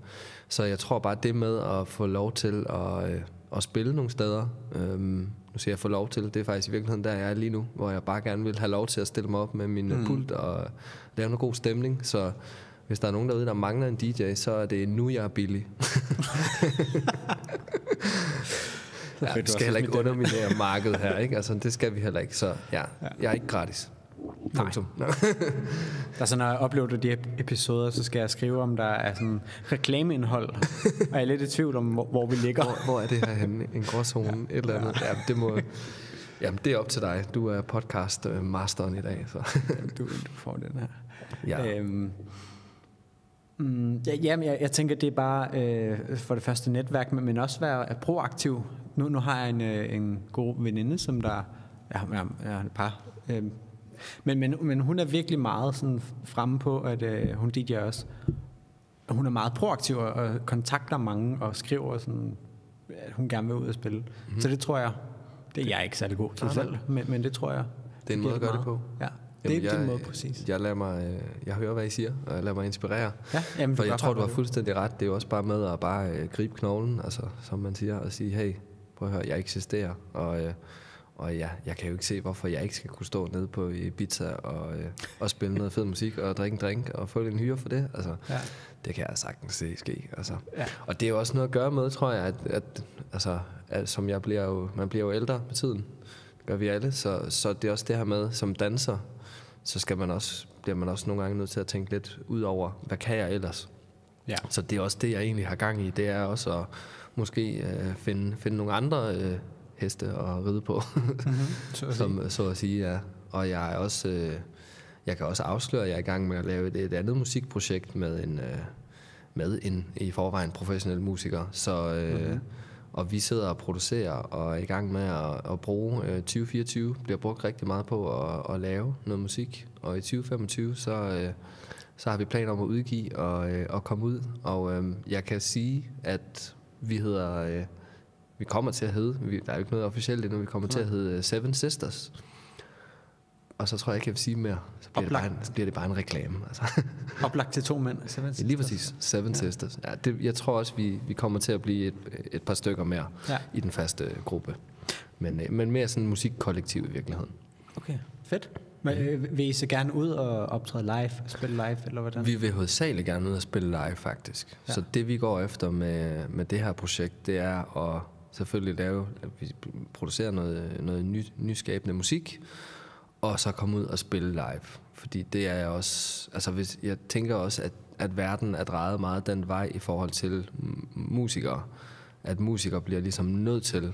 så jeg tror bare, det med at få lov til at spille nogle steder, nu siger jeg få lov til, det er faktisk i virkeligheden der jeg er lige nu, hvor jeg bare gerne vil have lov til at stille mig op med min pult og lave noget god stemning. Så hvis der er nogen derude, der mangler en DJ, så er det nu, jeg er billig. Ja, vi skal heller ikke underminere markedet her, ikke? Altså, det skal vi heller ikke, så jeg er ikke gratis. Punktum. Der er sådan, når jeg oplever de episoder, så skal jeg skrive, om der er sådan reklameindhold, og jeg er lidt i tvivl om, hvor vi ligger. Hvor er det her henne? En gråzone, et eller andet? Ja, jamen, det er op til dig. Du er podcast-masteren i dag, så. Du får den her. Ja. Jeg tænker, det er bare for det første netværk, men også være proaktiv. Nu har jeg en god veninde, som der... Jeg har et par... Men hun er virkelig meget sådan fremme på, at hun DJ'er også. Hun er meget proaktiv og kontakter mange og skriver sådan, at hun gerne vil ud og spille. Mm-hmm. Så det tror jeg... Det er jeg ikke særlig god til selv, men det tror jeg... Det er en måde at gøre det på. Ja. Det er en måde præcis. Jeg hører, hvad I siger, og jeg lader mig inspirere. Ja, for jeg tror, du har fuldstændig ret. Det er jo også bare med at gribe knoglen, altså, som man siger, og sige, hey, prøv at høre, jeg eksisterer, og jeg kan jo ikke se, hvorfor jeg ikke skal kunne stå nede på Ibiza og spille noget fed musik og drikke en drink og få en hyre for det. Altså, det kan jeg sagtens se ske. Altså. Ja. Og det er jo også noget at gøre med, tror jeg, at som man bliver jo ældre med tiden. Gør vi alle, så det er også det her med, som danser, så bliver man også nogle gange nødt til at tænke lidt ud over, hvad kan jeg ellers? Ja. Så det er også det, jeg egentlig har gang i, det er også at måske finde nogle andre heste at ride på, som så at sige, ja. Og jeg er også, jeg kan også afsløre, at jeg er i gang med at lave et andet musikprojekt med en i forvejen professionel musiker, så... Og vi sidder og producerer og er i gang med at bruge 2024, bliver brugt rigtig meget på at lave noget musik. Og i 2025, så har vi planer om at udgive og komme ud. Og jeg kan sige, at vi kommer til at hedde, der er jo ikke noget officielt endnu, vi kommer til at hedde Seven Sisters. Og så tror jeg ikke, jeg vil sige mere. Så bliver det bare en reklame. Altså. Oplagt til 2 mænd. Seven Sisters. Lige præcis. Seven Sisters. Ja, jeg tror også, vi kommer til at blive et par stykker mere i den faste gruppe. Men mere sådan musikkollektiv i virkeligheden. Okay, fedt. Men, vil I så gerne ud og optræde live, spille live, eller hvordan? Vi vil hovedsageligt gerne ud og spille live, faktisk. Ja. Så det, vi går efter med det her projekt, det er at selvfølgelig vi producerer noget nyskabende musik, og så komme ud og spille live. Fordi det er også... Altså, jeg tænker også, at verden er drejet meget den vej i forhold til musikere. At musikere bliver ligesom nødt til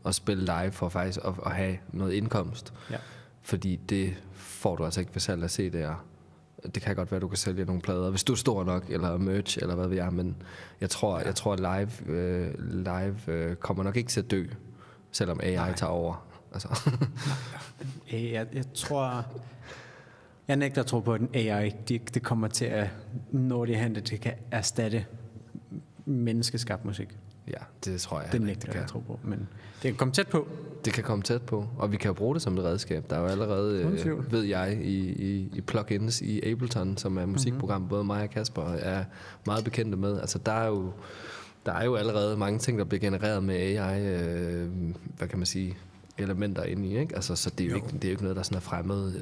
at spille live for faktisk at have noget indkomst. Ja. Fordi det får du altså ikke ved salg af CD'er. Det kan godt være, at du kan sælge nogle plader, hvis du er stor nok, eller merch, eller hvad ved jeg, men jeg tror live kommer nok ikke til at dø, selvom AI tager over. Altså. Jeg tror... Jeg nægter at tro på, at AI det kommer til at nå det hen, det kan erstatte menneskeskabt musik. Ja, det tror jeg. Det nægter jeg at tro på, men det kan komme tæt på. Det kan komme tæt på, og vi kan jo bruge det som et redskab. Der er jo allerede, ved jeg, i plugins i Ableton, som er musikprogram, både mig og Kasper er meget bekendte med. Altså der er jo allerede mange ting, der bliver genereret med AI, hvad kan man sige, elementer inde i, ikke? Altså, så det er jo ikke noget, der sådan er fremmed.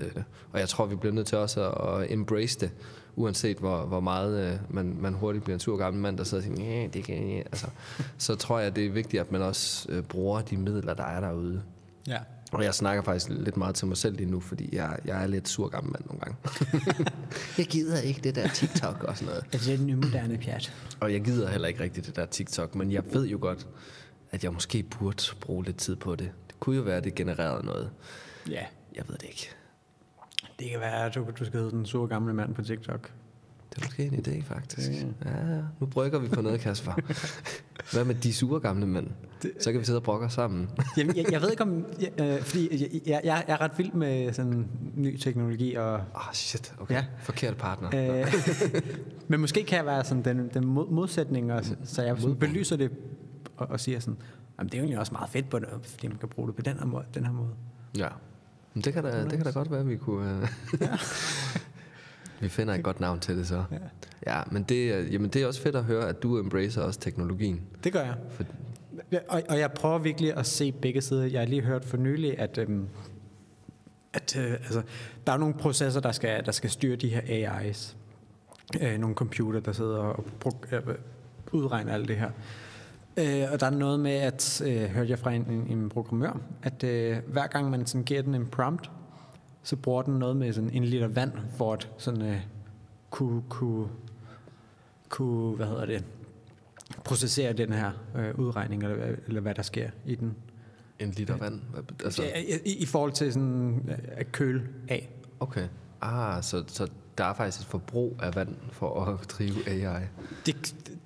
Og jeg tror, vi bliver nødt til også at embrace det, uanset hvor meget man hurtigt bliver en sur gammel mand, der sidder og siger, det kan jeg. Altså, så tror jeg, det er vigtigt, at man også bruger de midler, der er derude. Ja. Og jeg snakker faktisk lidt meget til mig selv lige nu, fordi jeg er lidt sur gammel mand nogle gange. Jeg gider ikke det der TikTok og sådan noget. Det er den nye moderne pjat. Og jeg gider heller ikke rigtig det der TikTok, men jeg ved jo godt, at jeg måske burde bruge lidt tid på det. Det kunne jo være, at det genererede noget. Ja. Jeg ved det ikke. Det kan være, at du skal hedde den sure gamle mand på TikTok. Det er måske en idé, faktisk. Ja, nu brygger vi på noget, Kasper. Hvad med de sure gamle mænd? Så kan vi sidde og brokke os sammen. Jamen, jeg ved ikke om... fordi jeg er ret vild med sådan ny teknologi og... Shit, okay. Ja. Forkert partner. Men måske kan jeg være sådan den modsætning, og, så jeg belyser det og siger sådan, jamen, det er jo egentlig også meget fedt på det, fordi man kan bruge det på den her måde. Ja, men det kan da godt være, at vi kunne... Vi finder et godt navn til det så. Ja, men det er også fedt at høre, at du embracer også teknologien. Det gør jeg. Og jeg prøver virkelig at se begge sider. Jeg har lige hørt for nylig, at altså, der er nogle processer, der skal styre de her AI's. Nogle computer, der sidder og udregner alt det her. Og der er noget med, at hørte jeg fra en programmør, at hver gang man sådan giver den en prompt, så bruger den noget med sådan 1 liter vand, for at sådan kunne processere den her udregning, eller hvad der sker i den. 1 liter vand? Altså... I forhold til sådan at køle af. Okay. Så der er faktisk et forbrug af vand for at drive AI?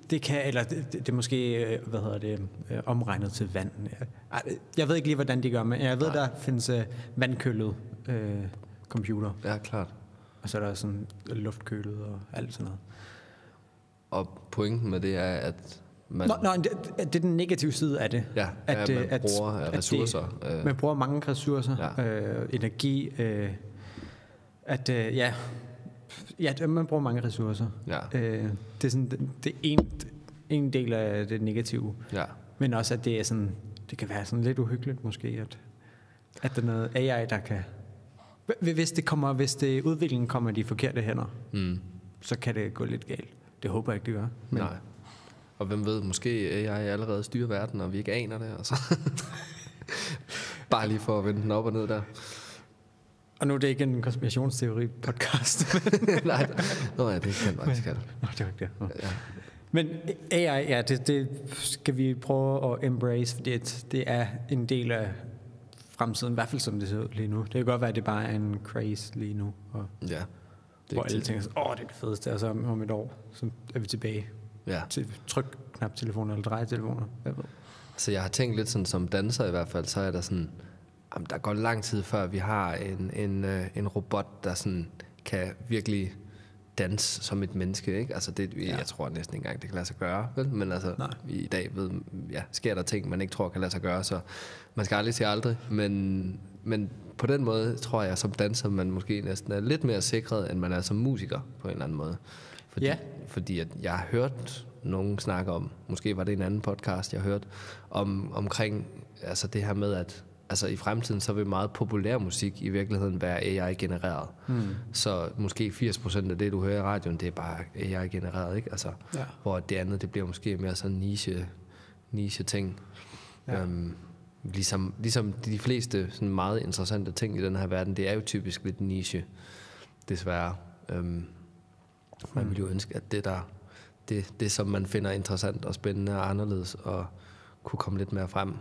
Det kan, eller det er måske, omregnet til vand. Jeg ved ikke lige, hvordan de gør, men jeg ved, der findes vandkølet computer. Ja, klart. Og så er der sådan luftkølet og alt sådan noget. Og pointen med det er, at man... det er den negative side af det. Ja, at man bruger ressourcer. Man bruger mange ressourcer, energi, man bruger mange ressourcer. Ja. Det er sådan, det er en del af det negative. Ja. Men også, at det er sådan, det kan være sådan lidt uhyggeligt måske, at der er noget AI, der kan... Hvis udviklingen kommer i de forkerte hænder, så kan det gå lidt galt. Det håber jeg ikke, det gør. Men... Nej. Og hvem ved, måske AI allerede styrer verden, og vi ikke aner det. Altså. Bare lige for at vende den op og ned der. Og nu er det ikke en konspirationsteori-podcast. Nej, det kan faktisk det. Det var ikke det. Ja. Men AI, det skal vi prøve at embrace, fordi det er en del af fremtiden, i hvert fald som det ser ud lige nu. Det kan godt være, at det bare er en craze lige nu. Og hvor alle tænker sådan, det er det fedeste, og så om et år, så er vi tilbage til tryk-knap-telefoner eller drejetelefoner. Så jeg har tænkt lidt sådan, som danser i hvert fald, så er der sådan, der går lang tid før vi har en robot, der sådan kan virkelig danse som et menneske, ikke? Altså jeg tror næsten ikke engang, det kan lade sig gøre, vel? Men altså, i dag sker der ting, man ikke tror kan lade sig gøre, så man skal aldrig sige aldrig, men på den måde tror jeg, som danser, man måske næsten er lidt mere sikret, end man er som musiker på en eller anden måde. Fordi at jeg har hørt nogen snakke om, måske var det en anden podcast, jeg hørte, omkring altså det her med, at altså i fremtiden, så vil meget populær musik i virkeligheden være AI-genereret. Så måske 80% af det, du hører i radioen, det er bare AI-genereret, ikke? Altså, hvor det andet, det bliver måske mere sådan niche-ting. Ja. Ligesom de fleste sådan meget interessante ting i den her verden, det er jo typisk lidt niche, desværre. Man vil jo ønske, at det som man finder interessant og spændende og anderledes, og kunne komme lidt mere frem.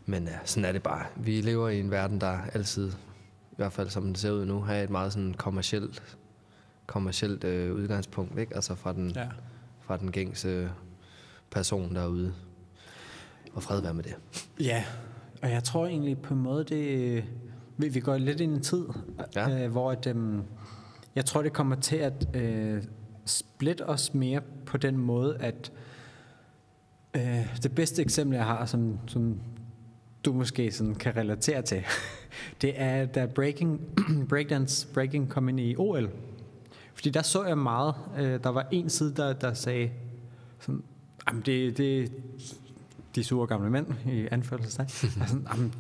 Men sådan er det bare. Vi lever i en verden, der altid, i hvert fald som den ser ud nu, har et meget sådan kommercielt udgangspunkt, ikke? Altså fra den gængse person derude. Og fred være med det. Ja, og jeg tror egentlig på en måde, vi går lidt ind i en tid, hvor jeg tror, det kommer til at splitte os mere på den måde, at det bedste eksempel, jeg har, som du måske sådan kan relatere til, det er, da breaking kom ind i OL. Fordi der så jeg meget, der var en side, der sagde, sådan, det de sure gamle mænd i anførselstegn, sådan,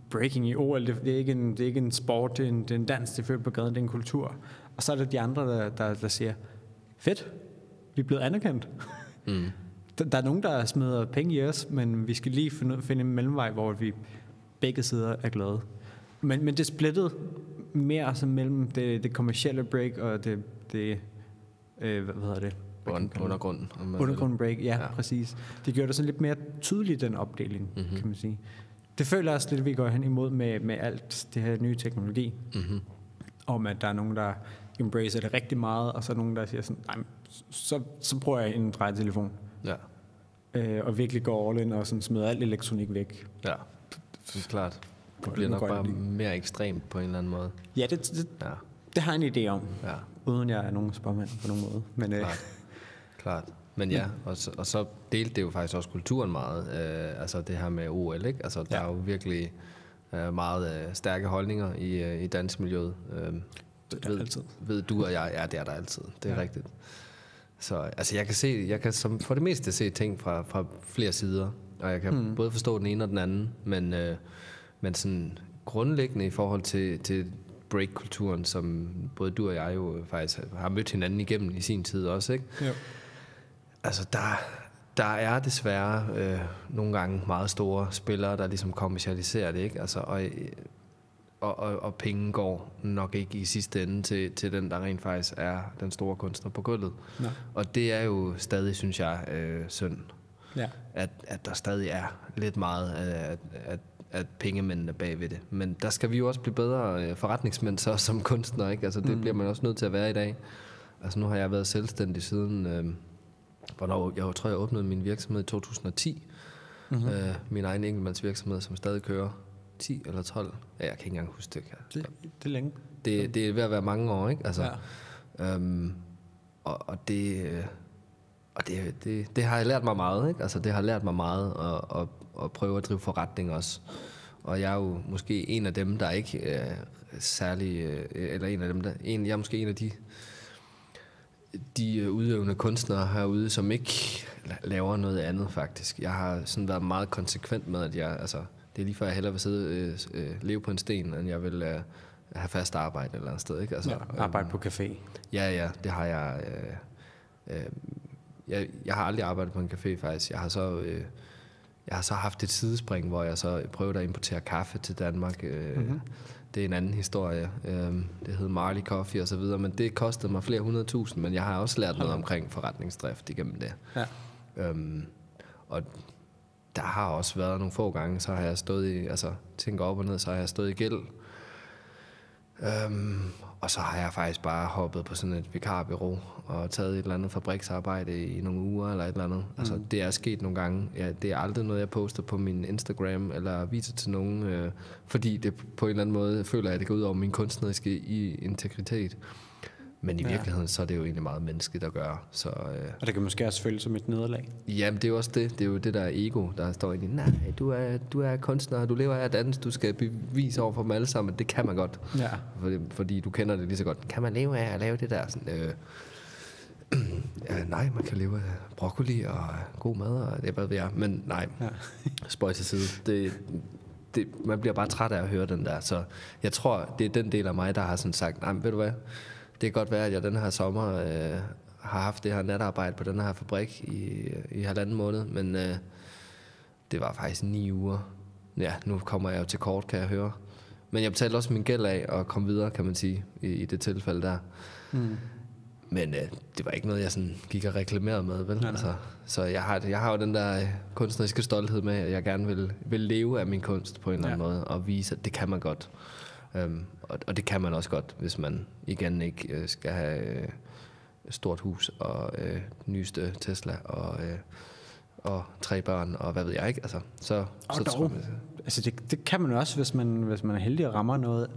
breaking i OL, det er ikke en sport, det er en dans, det er født på gaden, det er en kultur. Og så er der de andre, der siger, fedt, vi er blevet anerkendt. Mm. Der er nogen, der smider penge i os, men vi skal lige finde en mellemvej, hvor vi begge sider er glade. Men det splittede mere altså mellem det kommercielle break og det hvad hedder det? Undergrunden. Undergrunden break, ja, præcis. Det gjorde det sådan lidt mere tydeligt, den opdeling, kan man sige. Det føler jeg også lidt, vi går hen imod med alt det her nye teknologi. Mm-hmm. Om at der er nogen, der embracer det rigtig meget, og så er nogen, der siger sådan, nej, så bruger jeg en drejetelefon. Ja. Og virkelig går all in og sådan smider alt elektronik væk. Ja, det er klart. Det bliver nok bare mere ekstremt på en eller anden måde. Ja, det har jeg en idé om. Ja. Uden jeg er nogen spåmand på nogen måde. Men, klart. Men ja, og så delte det jo faktisk også kulturen meget. Altså det her med OL, ikke? Altså der er jo virkelig meget stærke holdninger i dansmiljøet. Ved du og jeg, ja, det er der altid. Det er rigtigt. Så altså jeg kan for det meste se ting fra flere sider, og jeg kan både forstå den ene og den anden, men sådan grundlæggende i forhold til break-kulturen, som både du og jeg jo faktisk har mødt hinanden igennem i sin tid også, ikke? Jo. Altså der er desværre nogle gange meget store spillere, der ligesom kommercialiserer det, ikke? Altså og penge går nok ikke i sidste ende til den, der rent faktisk er den store kunstner på gulvet. Nej. Og det er jo stadig, synes jeg, synd. Ja. At der stadig er lidt meget at pengemændene bagved det. Men der skal vi jo også blive bedre forretningsmænd så som kunstner, ikke? Altså det bliver man også nødt til at være i dag. Altså nu har jeg været selvstændig siden hvornår jeg tror jeg åbnede min virksomhed i 2010. Mm-hmm. Min egen enkeltmandsvirksomhed, som stadig kører 10 eller 12. Ja, jeg kan ikke engang huske det. Det er længe. Det er ved at være mange år, ikke? Altså, ja. Og det har jeg lært mig meget, ikke? Altså det har lært mig meget at prøve at drive forretning også. Og jeg er jo måske en af dem, der ikke særlig, eller en af dem, jeg er måske en af de udøvende kunstnere herude, som ikke laver noget andet faktisk. Jeg har sådan været meget konsekvent med, at det er lige før jeg hellere vil sidde leve på en sten, end jeg vil have fast arbejde eller andet sted, ikke? Altså, arbejde på café. Ja, det har jeg. Jeg har aldrig arbejdet på en café faktisk. Jeg har så haft et sidespring, hvor jeg så prøvede at importere kaffe til Danmark. Det er en anden historie. Det hed Marley Coffee og så videre, men det kostede mig flere 100.000, men jeg har også lært noget omkring forretningsdrift igennem det. Ja. Og der har også været nogle få gange, så har jeg stået tænker op og ned, så har jeg stået i gæld. Og så har jeg faktisk bare hoppet på sådan et vikarbureau og taget et eller andet fabriksarbejde i nogle uger eller et eller andet. Altså det er sket nogle gange. Ja, det er aldrig noget, jeg poster på min Instagram eller viser til nogen, fordi det på en eller anden måde føler jeg, at det går ud over min kunstneriske integritet. Men i virkeligheden, så er det jo egentlig meget menneskeligt at gøre. Så, og det kan måske også føles som et nederlag. Jamen, det er jo også det. Det er jo det der ego, der står inde i, nej, du er kunstner, du lever af at danse, du skal bevise over for dem alle sammen. Det kan man godt. Ja. Fordi du kender det lige så godt. Kan man leve af at lave det der? Sådan, nej, man kan leve af broccoli og god mad, og det er bare, jeg. Men nej, spøj til side. Man bliver bare træt af at høre den der. Så jeg tror, det er den del af mig, der har sådan sagt, nej, ved du hvad? Det kan godt være, at jeg den her sommer har haft det her natarbejde på den her fabrik i 1,5 måned, men det var faktisk 9 uger. Ja, nu kommer jeg jo til kort, kan jeg høre. Men jeg betalte også min gæld af og kom videre, kan man sige, i det tilfælde der. Men det var ikke noget, jeg sådan gik og reklamerede med, vel? Nej. Altså, så jeg har jo den der kunstneriske stolthed med, at jeg gerne vil leve af min kunst på en eller anden måde, og vise, at det kan man godt. Og det kan man også godt, hvis man igen ikke skal have stort hus og nyeste Tesla og 3 børn og hvad ved jeg ikke. Altså, så tror jeg, altså det kan man jo også, hvis man er heldig og rammer noget.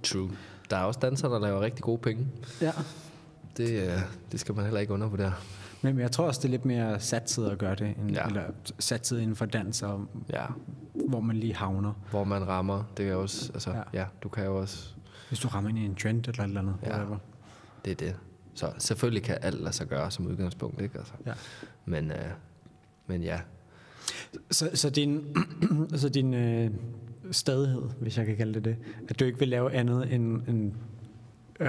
True. Der er også dansere, der laver rigtig gode penge. Ja. Det skal man heller ikke undervurdere. Men jeg tror også, det er lidt mere satset at gøre det, eller satset inden for dans, og hvor man lige havner. Hvor man rammer, det er også, altså, du kan jo også... Hvis du rammer ind i en trend eller et eller andet. Ja, det er det. Så selvfølgelig kan alt lade sig gøre som udgangspunkt, ikke? Altså. Ja. Men ja. Så din stadighed, hvis jeg kan kalde det, at du ikke vil lave andet end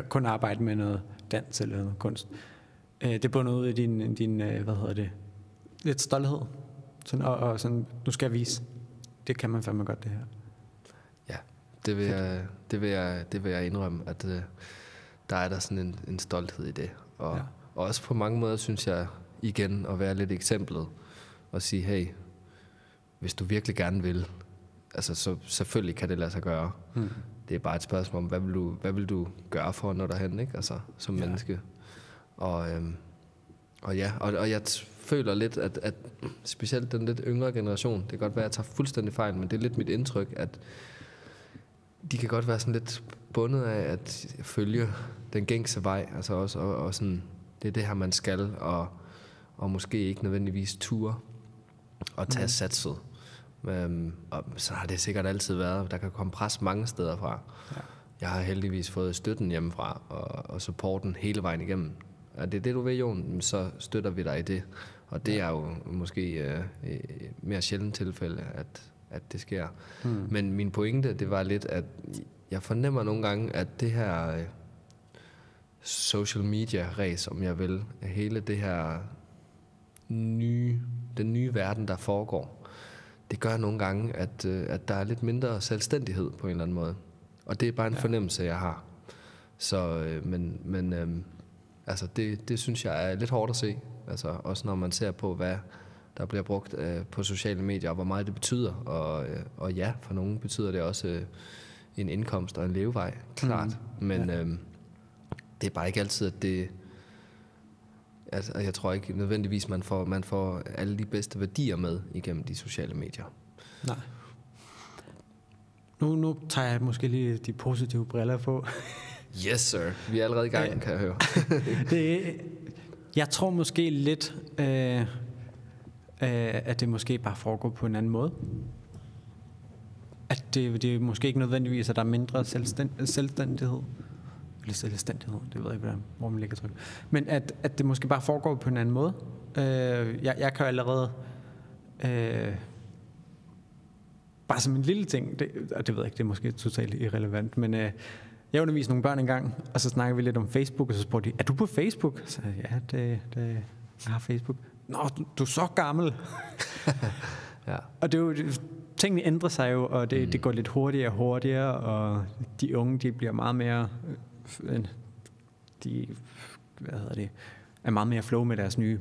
kun arbejde med noget dans eller noget kunst. Det bunder ud i din lidt stolthed. Sådan, og sådan, nu skal jeg vise. Det kan man fandme godt, det her. Ja, det vil jeg indrømme, at der er der sådan en stolthed i det. Og også på mange måder, synes jeg, igen, at være lidt eksemplet. Og sige, hey, hvis du virkelig gerne vil, altså så selvfølgelig kan det lade sig gøre. Det er bare et spørgsmål om, hvad vil du gøre for at nå derhen, ikke? Altså, som menneske. Og jeg føler lidt, at specielt den lidt yngre generation, det kan godt være, at jeg tager fuldstændig fejl, men det er lidt mit indtryk, at de kan godt være sådan lidt bundet af at følge den gængse vej, altså også, og sådan, det er det her, man skal, og måske ikke nødvendigvis ture og tage satset. Og så har det sikkert altid været. Der kan komme pres mange steder fra. Ja. Jeg har heldigvis fået støtten hjemmefra og supporten hele vejen igennem. Og det er det, du ved, Jon, så støtter vi dig i det. Og det er jo måske mere sjældent tilfælde, at det sker. Men min pointe, det var lidt, at jeg fornemmer nogle gange, at det her social media-ræs, om jeg vil, hele det her den nye verden, der foregår, det gør nogle gange, at der er lidt mindre selvstændighed på en eller anden måde. Og det er bare en fornemmelse, jeg har. Så, altså det synes jeg er lidt hårdt at se. Altså også når man ser på, hvad der bliver brugt på sociale medier, og hvor meget det betyder. Og ja, for nogen betyder det også en indkomst og en levevej, klart. Men det er bare ikke altid, at det... Altså, jeg tror ikke nødvendigvis, man får alle de bedste værdier med igennem de sociale medier. Nej. Nu tager jeg måske lige de positive briller på. Yes, sir. Vi er allerede i gang, kan jeg høre. Jeg tror måske lidt, at det måske bare foregår på en anden måde. At det er måske ikke nødvendigvis, at der er mindre selvstændighed. Eller selvstændighed, det ved jeg ikke, hvor man ligger tryk. Men at det måske bare foregår på en anden måde. Jeg kan jo allerede... bare som en lille ting, og det ved jeg ikke, det er måske totalt irrelevant, men jeg underviste nogle børn engang, og så snakkede vi lidt om Facebook, og så spurgte de, er du på Facebook? Så ja, jeg har Facebook. Nå, du er så gammel. Ja. Og det er jo, tingene ændrer sig jo, og det går lidt hurtigere og hurtigere, og de unge, de bliver meget mere... er meget mere flow med deres nye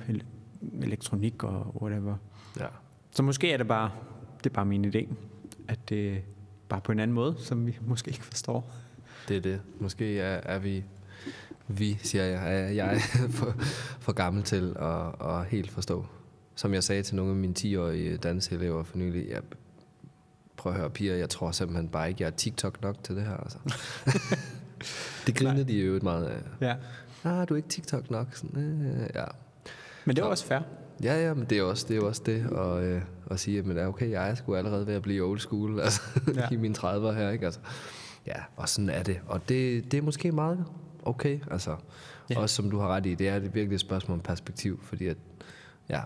elektronik og whatever. Ja. Så måske er det er bare min idé, at det bare på en anden måde, som vi måske ikke forstår. Det er det. Måske er vi siger jeg er for gammel til at helt forstå. Som jeg sagde til nogle af mine 10-årige danseelever for nylig, prøv at høre, piger, jeg tror simpelthen bare ikke, jeg er TikTok nok til det her. Altså. Det griner de jo meget af. Ja. Du er ikke TikTok nok. Sådan, ja. Men det er også fair. Ja, men det er jo også det at sige, at okay, jeg er sgu allerede ved at blive old school, altså i mine 30'er her, ikke? Altså, ja, og sådan er det. Og det er måske meget okay, altså. Ja. Også som du har ret i, det er virkelig et spørgsmål om perspektiv, fordi at,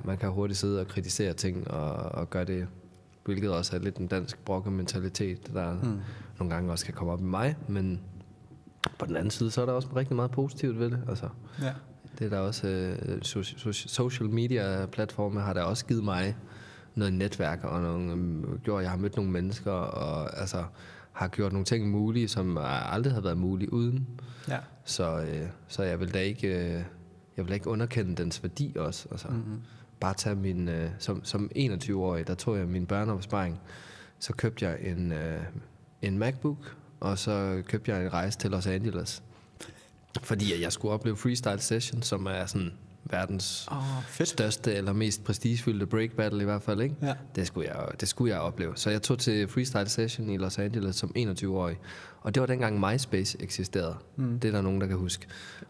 man kan hurtigt sidde og kritisere ting og gøre det, hvilket også er lidt en dansk brokkementalitet, der nogle gange også kan komme op i mig, men på den anden side, så er der også rigtig meget positivt ved det, altså. Ja. Det er der også, social media platforme har der også givet mig noget netværk, og jeg har mødt nogle mennesker, og altså har gjort nogle ting mulige, som aldrig har været mulige uden. Ja. Så jeg vil da ikke jeg vil ikke underkende dens værdi også. Altså, bare tage min, som 21-årig, der tog jeg min børneopsparing, så købte jeg en MacBook, og så købte jeg en rejse til Los Angeles. Fordi jeg skulle opleve Freestyle Session, som er sådan verdens største eller mest prestigefyldte break battle i hvert fald, ikke? Ja. Det skulle jeg opleve. Så jeg tog til Freestyle Session i Los Angeles som 21-årig. Og det var dengang MySpace eksisterede. Det er der nogen, der kan huske.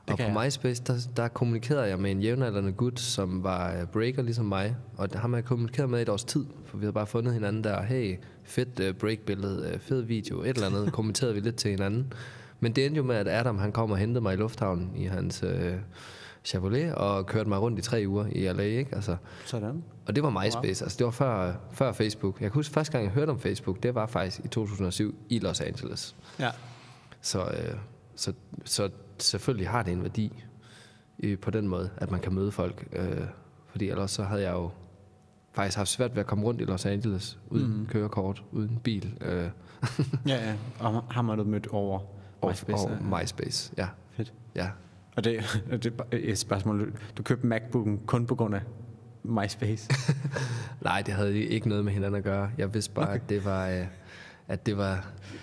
Og på MySpace, der kommunikerede jeg med en jævnaldrende gut, som var breaker ligesom mig. Og ham har jeg kommunikeret med et års tid. For vi havde bare fundet hinanden der. Hey, fedt breakbillede, fed video, et eller andet. Kommenterede vi lidt til hinanden. Men det endte jo med, at Adam han kom og hentede mig i lufthavnen i hans Chevrolet og kørte mig rundt i 3 uger i LA, ikke? Altså, sådan. Og det var MySpace, wow. Altså det var før Facebook. Jeg kan huske, første gang jeg hørte om Facebook, det var faktisk i 2007 i Los Angeles. Ja. Så selvfølgelig har det en værdi på den måde, at man kan møde folk. Fordi ellers så havde jeg jo faktisk haft svært ved at komme rundt i Los Angeles uden kørekort, uden bil. Ja, og har man mødt over MySpace? Over MySpace, ja. Fedt. Ja. Og det er et spørgsmål. Du købte MacBooken kun på grund af MySpace? Nej, det havde ikke noget med hinanden at gøre. Jeg vidste bare, at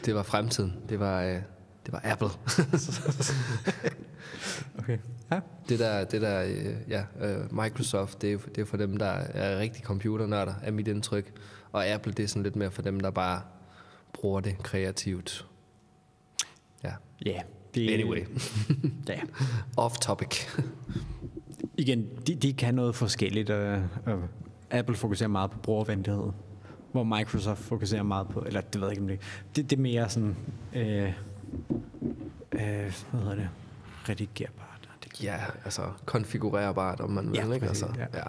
det var fremtiden. Det var Apple. Okay. Ja. Det der Microsoft, det er for dem, der er rigtig computernørder, er mit indtryk. Og Apple, det er sådan lidt mere for dem, der bare bruger det kreativt. Ja. Yeah. Anyway. Ja. Off topic. Igen, de kan noget forskelligt. Apple fokuserer meget på brugervenlighed, hvor Microsoft fokuserer meget på, eller det ved jeg ikke om det er mere sådan, hvad hedder det, redigerbart. Ja, altså konfigurerbart, om man vil, ikke? Præcis, altså, ja.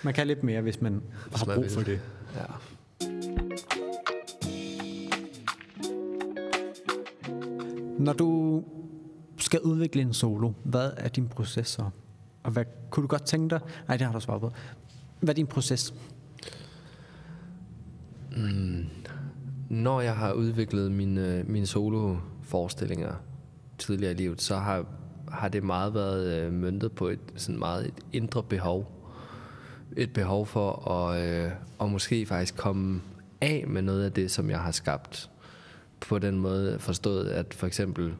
Man kan lidt mere, hvis man har brug for det. Ja. Når du skal udvikle en solo, hvad er din proces så? Og hvad kunne du godt tænke dig? Nej, det har du svaret på. Hvad er din proces? Når jeg har udviklet mine solo-forestillinger tidligere i livet, så har det meget været møntet på et indre behov. Et behov for at måske faktisk komme af med noget af det, som jeg har skabt. På den måde forstået, at for eksempel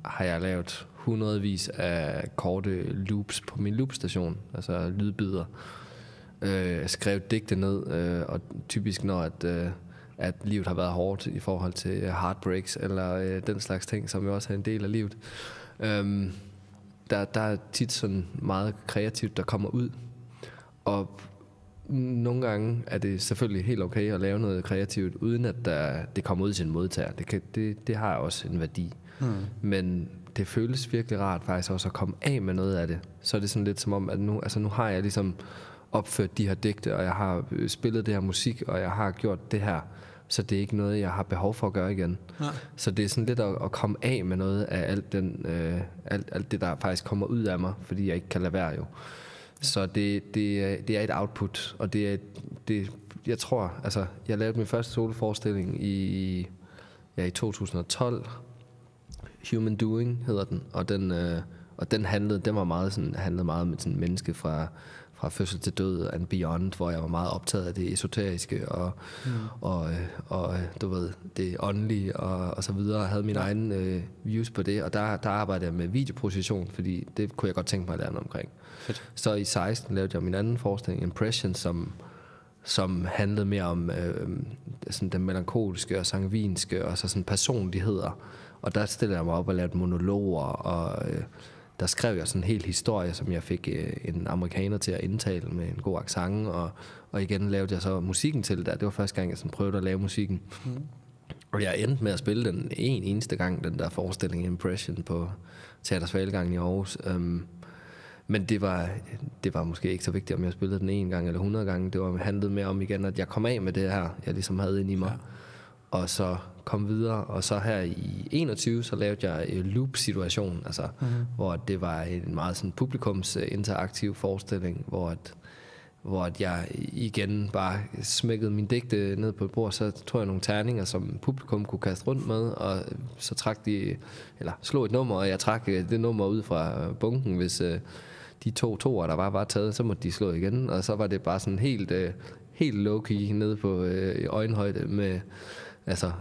har jeg lavet hundredvis af korte loops på min loopstation, altså lydbider. Skrevet digte ned, og typisk når at livet har været hårdt i forhold til heartbreaks eller den slags ting, som jo også er en del af livet. Der er tit sådan meget kreativt, der kommer ud. Og nogle gange er det selvfølgelig helt okay at lave noget kreativt, uden at det kommer ud til en modtager. Det har også en værdi. Men det føles virkelig rart faktisk også at komme af med noget af det. Så er det sådan lidt som om, at nu har jeg ligesom opført de her digte, og jeg har spillet det her musik, og jeg har gjort det her. Så det er ikke noget, jeg har behov for at gøre igen. Nej. Så det er sådan lidt at komme af med noget af alt det, der faktisk kommer ud af mig, fordi jeg ikke kan lade være jo. Så det er et output, og jeg tror, altså, jeg lavede min første soloforestilling i 2012. Human Doing hedder den, og den handlede meget med sådan menneske fra fødsel til død and beyond, hvor jeg var meget optaget af det esoteriske og du ved, det åndelige og så videre. Jeg havde min egen views på det, og der arbejdede jeg med videoprojektion, fordi det kunne jeg godt tænke mig at lære noget omkring. Fedt. Så i 16 lavede jeg min anden forestilling, Impression, som handlede mere om sådan den melankoliske og sangvinske og så sådan personligheder. Og der stillede jeg mig op og lavede monologer, og der skrev jeg sådan en hel historie, som jeg fik en amerikaner til at indtale med en god accent, og igen lavede jeg så musikken til det. Det var første gang, jeg sådan prøvede at lave musikken. Og jeg endte med at spille den eneste gang, den der forestilling Impression på Teater Svalegangen i Aarhus. Men det var måske ikke så vigtigt, om jeg spillede den 1 gang eller 100 gange. Det handlede mere om igen, at jeg kom af med det her, jeg ligesom havde inde i mig. Ja. Og så kom videre, og så her i 21, så lavede jeg en loop-situation, altså, hvor det var en meget sådan publikumsinteraktiv forestilling, hvor jeg igen bare smækkede min digte ned på et bord, så tog jeg nogle terninger, som publikum kunne kaste rundt med, og så slog et nummer, og jeg trak det nummer ud fra bunken, hvis de 2 toer, der var taget, så måtte de slå igen, og så var det bare sådan helt low-key nede på øjenhøjde med, altså,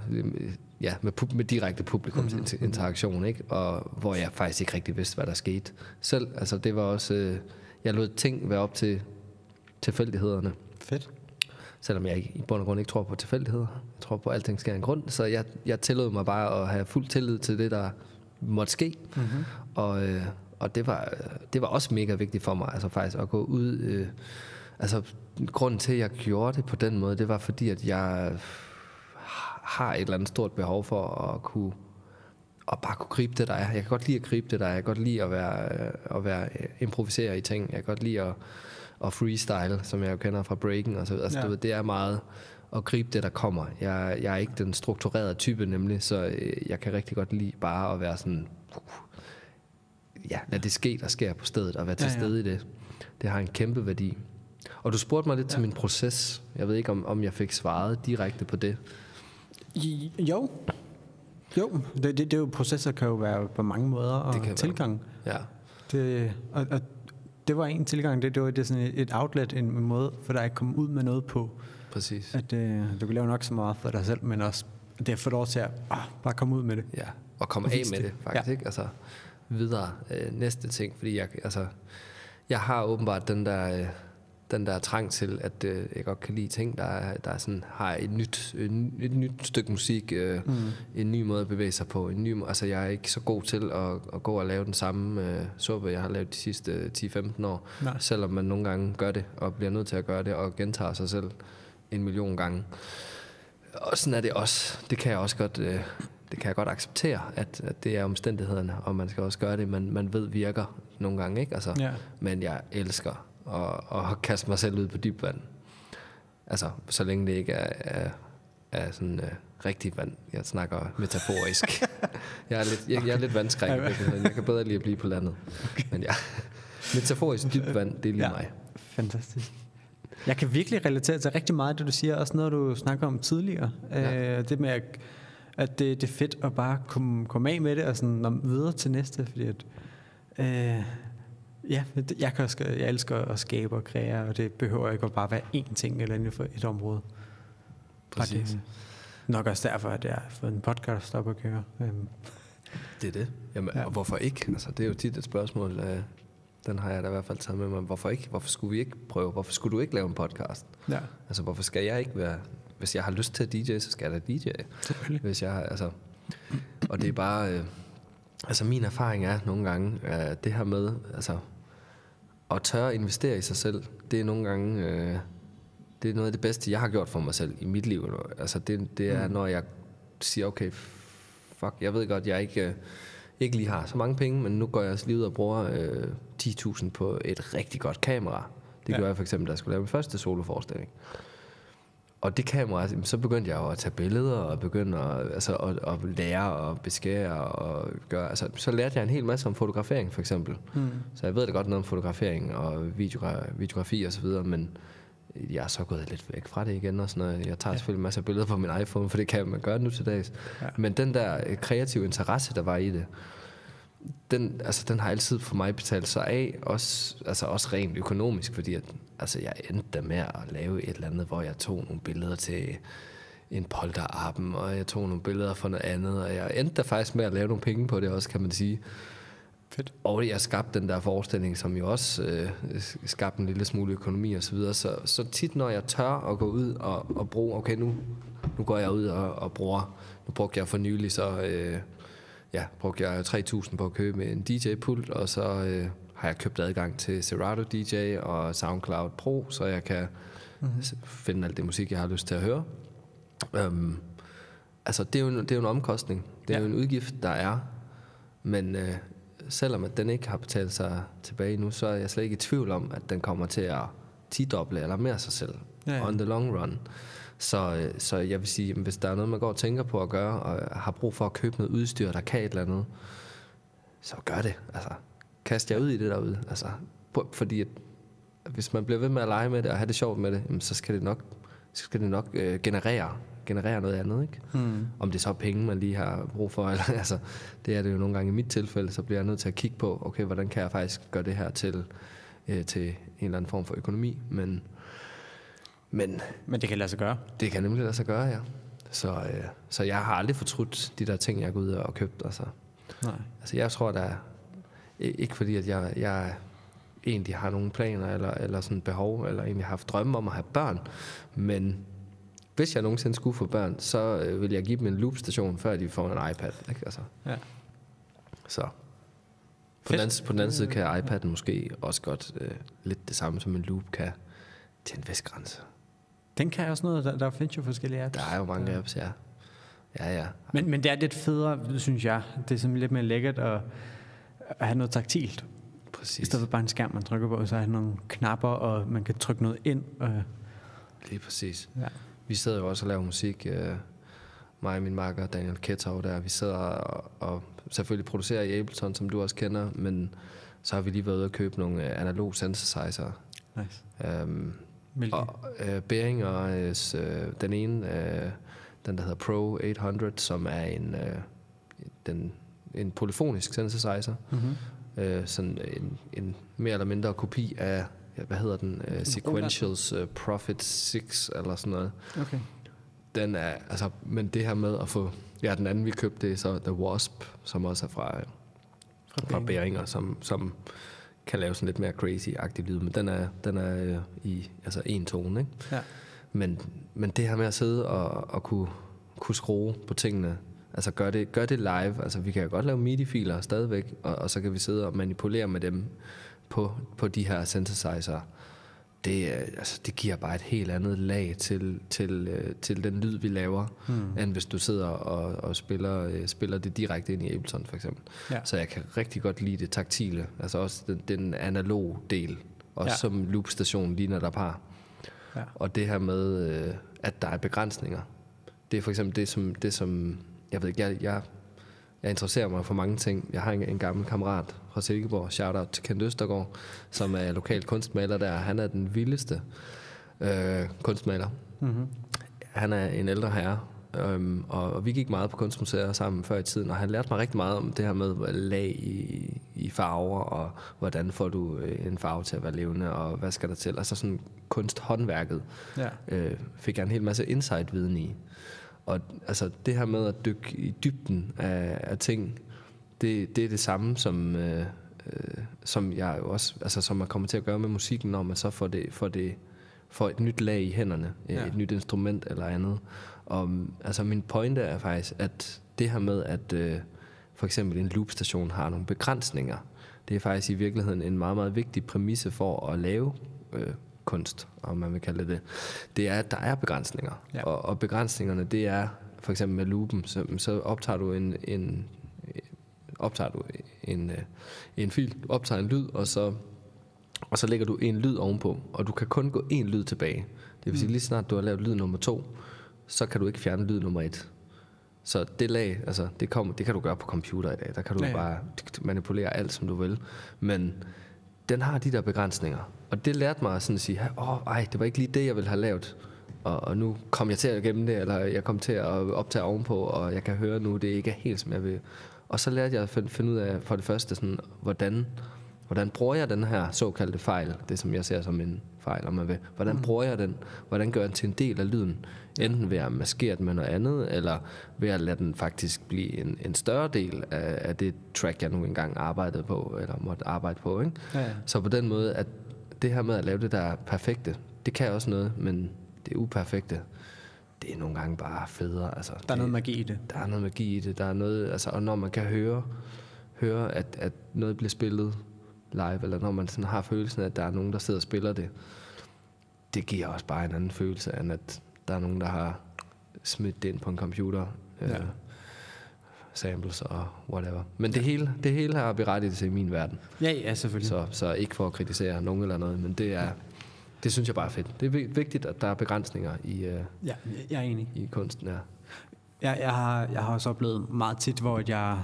ja, med direkte publikumsinteraktion, ikke? Og hvor jeg faktisk ikke rigtig vidste, hvad der skete selv. Altså, det var også, jeg lod ting være op til tilfældighederne. Fedt. Selvom jeg i bund og grund ikke tror på tilfældigheder. Jeg tror på, at alting sker af en grund. Så jeg tillod mig bare at have fuld tillid til det, der måtte ske. Mm-hmm. Og det var også mega vigtigt for mig, altså faktisk at gå ud. Altså grunden til, at jeg gjorde det på den måde, det var fordi, at jeg har et eller andet stort behov for at bare kunne gribe det, der er. Jeg kan godt lide at gribe det, der er. Jeg kan godt lide at improvisere i ting. Jeg kan godt lide at freestyle, som jeg jo kender fra breaking og så videre. Altså, du ved, det er meget at gribe det, der kommer. Jeg er ikke den strukturerede type nemlig, så jeg kan rigtig godt lide bare at være sådan, lad det ske, der sker på stedet, og være til stede i det. Det har en kæmpe værdi. Og du spurgte mig lidt til min proces. Jeg ved ikke, om jeg fik svaret direkte på det. Jo. Det er jo, processer kan jo være på mange måder, og tilgang. Ja. Og det var en tilgang, det var sådan et outlet, en måde for dig at komme ud med noget på. Præcis. At du kan lave nok så meget for dig selv, men også det er for lov til at bare komme ud med det. Ja, og komme af med det faktisk, ikke? Altså videre næste ting, fordi jeg har åbenbart den der trang til, at jeg godt kan lide ting, der er sådan, har et nyt stykke musik, en ny måde at bevæge sig på, altså jeg er ikke så god til at gå og lave den samme suppe, jeg har lavet de sidste 10-15 år, selvom man nogle gange gør det, og bliver nødt til at gøre det, og gentager sig selv 1 million gange. Og sådan er det også. Det kan jeg også godt, det kan jeg godt acceptere, at det er omstændighederne, og man skal også gøre det, man ved virker nogle gange, ikke? Altså, men jeg elsker og kaste mig selv ud på dyb vand. Altså, så længe det ikke er sådan rigtig vand. Jeg snakker metaforisk. Jeg er lidt vandskræk. Jeg kan bedre lide at blive på landet. Okay. Men ja, metaforisk dybt vand, det er lige mig. Fantastisk. Jeg kan virkelig relatere til rigtig meget af det, du siger. Også noget, du snakker om tidligere. Det med, at det er fedt at bare komme af med det, og sådan videre til næste, fordi at jeg elsker at skabe og kreere, og det behøver ikke at bare være én ting eller inden for et område. Præcis. Det nok også derfor, at jeg har fået en podcast op at køre. Det er det. Jamen, og hvorfor ikke? Altså, det er jo tit et spørgsmål. Den har jeg da i hvert fald taget med mig. Hvorfor ikke? Hvorfor skulle vi ikke prøve? Hvorfor skulle du ikke lave en podcast? Ja. Altså, hvorfor skal jeg ikke være... Hvis jeg har lyst til at DJ, så skal jeg da DJ. Hvis jeg og det er bare... min erfaring er nogle gange, det her med... at tørre at investere i sig selv, det er nogle gange... det er noget af det bedste, jeg har gjort for mig selv i mit liv. Altså, det er, når jeg siger, okay, fuck, jeg ved godt, jeg ikke lige har så mange penge, men nu går jeg lige ud og bruger 10.000 på et rigtig godt kamera. Det gjorde jeg for eksempel, da jeg skulle lave min første soloforestilling. Og det kamera, så begyndte jeg jo at tage billeder, og begyndte at lære og beskære og gøre. Altså, så lærte jeg en hel masse om fotografering, for eksempel. Så jeg ved da godt noget om fotografering og videografi og så videre, men jeg er så gået lidt væk fra det igen og sådan noget. Jeg tager selvfølgelig masser af billeder på min iPhone, for det kan man gøre nu til dags. Ja. Men den der kreative interesse, der var i det, den har altid for mig betalt sig af, også rent økonomisk, fordi jeg endte der med at lave et eller andet, hvor jeg tog nogle billeder til en polterappen, og jeg tog nogle billeder for noget andet, og jeg endte der faktisk med at lave nogle penge på det også, kan man sige. Fedt. Og jeg skabte den der forestilling, som jo også skabte en lille smule økonomi og så videre. Så tit, når jeg tør at gå ud og bruge, okay, nu går jeg ud og bruger, nu brugte jeg for nylig, så brugte jeg 3.000 på at købe en DJ-pult, og så har jeg købt adgang til Serato DJ og SoundCloud Pro, så jeg kan finde alt det musik, jeg har lyst til at høre. Det er jo en omkostning. Det er jo en udgift, der er, men selvom at den ikke har betalt sig tilbage nu, så er jeg slet ikke i tvivl om, at den kommer til at 10-doble eller mere sig selv on the long run. Så jeg vil sige, hvis der er noget, man går og tænker på at gøre, og har brug for at købe noget udstyr, der kan et eller andet, så gør det. Kast jer ud i det derude. Fordi at hvis man bliver ved med at lege med det og have det sjovt med det, så skal det nok generere generere noget andet, ikke? Om det så er penge, man lige har brug for, eller, altså, det er det jo nogle gange i mit tilfælde, så bliver jeg nødt til at kigge på, okay, hvordan kan jeg faktisk gøre det her til en eller anden form for økonomi, men det kan lade sig gøre. Det kan nemlig lade sig gøre, ja. Så jeg har aldrig fortrudt de der ting, jeg går ud og købt, altså. Nej. Altså, jeg tror, der er, ikke fordi, at jeg egentlig har nogle planer, eller sådan behov, eller egentlig har haft drømme om at have børn, men hvis jeg nogensinde skulle få børn, så vil jeg give dem en loopstation, før de får en iPad, ikke? Altså. Ja. Så på den anden side kan iPad'en måske også godt lidt det samme, som en loop kan til en vis grænse. Den kan også noget, der findes jo forskellige apps. Der er jo mange apps, ja. Ja. Men det er lidt federe, synes jeg. Det er simpelthen lidt mere lækkert at have noget taktilt. Præcis. I stedet for bare en skærm, man trykker på, så er der nogle knapper, og man kan trykke noget ind. Lige præcis. Ja. Vi sidder jo også og laver musik. Mig og min makker, Daniel Kettau, der. Vi sidder og selvfølgelig producerer i Ableton, som du også kender, men så har vi lige været ude og købe nogle analog synthesizer. Nice. Og Behringer, den ene, den der hedder Pro 800, som er en polyfonisk synthesizer. Sådan en mere eller mindre kopi af, hvad hedder den, Sequentials Prophet 6 eller sådan noget. Okay. Den er, altså, men det her med at få, den anden vi købte, det er så The Wasp, som også er fra Behringer, som kan lave sådan lidt mere crazy-agtig lyd, men den er i altså en tone, ikke? Ja. Men det her med at sidde og kunne skrue på tingene, altså gør det live, altså vi kan jo godt lave MIDI-filer stadigvæk, og så kan vi sidde og manipulere med dem på de her synthesizer. Det giver bare et helt andet lag til den lyd, vi laver, end hvis du sidder og spiller det direkte ind i Ableton, for eksempel. Ja. Så jeg kan rigtig godt lide det taktile, altså også den analog del, også som loopstation lige når der par. Ja. Og det her med, at der er begrænsninger. Det er for eksempel det som jeg ved ikke, jeg interesserer mig for mange ting. Jeg har en gammel kammerat fra Silkeborg, shout-out til Kent Østergaard, som er lokal kunstmaler der. Han er den vildeste kunstmaler. Mm-hmm. Han er en ældre herre, og vi gik meget på kunstmuseer sammen før i tiden, og han lærte mig rigtig meget om det her med lag i farver, og hvordan får du en farve til at være levende, og hvad skal der til. Altså sådan kunsthåndværket fik jeg en hel masse insight-viden i. Og altså det her med at dykke i dybden af ting, det er det samme som jeg jo også, altså som man kommer til at gøre med musikken, når man så får et nyt lag i hænderne, et nyt instrument eller andet. Og altså min pointe er faktisk, at det her med at for eksempel en loopstation har nogle begrænsninger, det er faktisk i virkeligheden en meget, meget vigtig præmisse for at lave kunst, om man vil kalde det er, at der er begrænsninger. Ja. Og begrænsningerne, det er for eksempel med loopen, så optager du en fil, du optager en lyd, og så lægger du en lyd ovenpå, og du kan kun gå en lyd tilbage. Det vil sige, lige snart du har lavet lyd nummer 2, så kan du ikke fjerne lyd nummer 1. Så det lag, altså det kan du gøre på computer i dag. Der kan du bare manipulere alt, som du vil. Men den har de der begrænsninger. Og det lærte mig sådan at sige, det var ikke lige det, jeg ville have lavet. Og nu kom jeg til at gemme det, eller jeg kom til at optage ovenpå, og jeg kan høre nu, det ikke er helt, som jeg vil. Og så lærte jeg at finde ud af, for det første, sådan, hvordan bruger jeg den her såkaldte fejl, det som jeg ser som en fejl, om man vil. Hvordan bruger jeg den? Hvordan gør jeg den til en del af lyden? Enten ved at maskere den med noget andet, eller ved at lade den faktisk blive en større del af det track, jeg nu engang arbejdede på, eller måtte arbejde på. Ikke? Ja. Så på den måde, at det her med at lave det der perfekte, det kan også noget, men det uperfekte, det er nogle gange bare federe. Altså, der er noget magi i det. Der er noget magi i det. Der er noget, altså, og når man kan høre at noget bliver spillet live, eller når man sådan har følelsen af, at der er nogen, der sidder og spiller det, det giver også bare en anden følelse, end at der er nogen, der har smidt det ind på en computer. Samples og whatever. Men det hele har berettigelse i min verden. Ja, selvfølgelig. Så ikke for at kritisere nogen eller noget, men det synes jeg bare er fedt. Det er vigtigt, at der er begrænsninger i, jeg er enig. I kunsten. Ja. Jeg har også oplevet meget tit, hvor jeg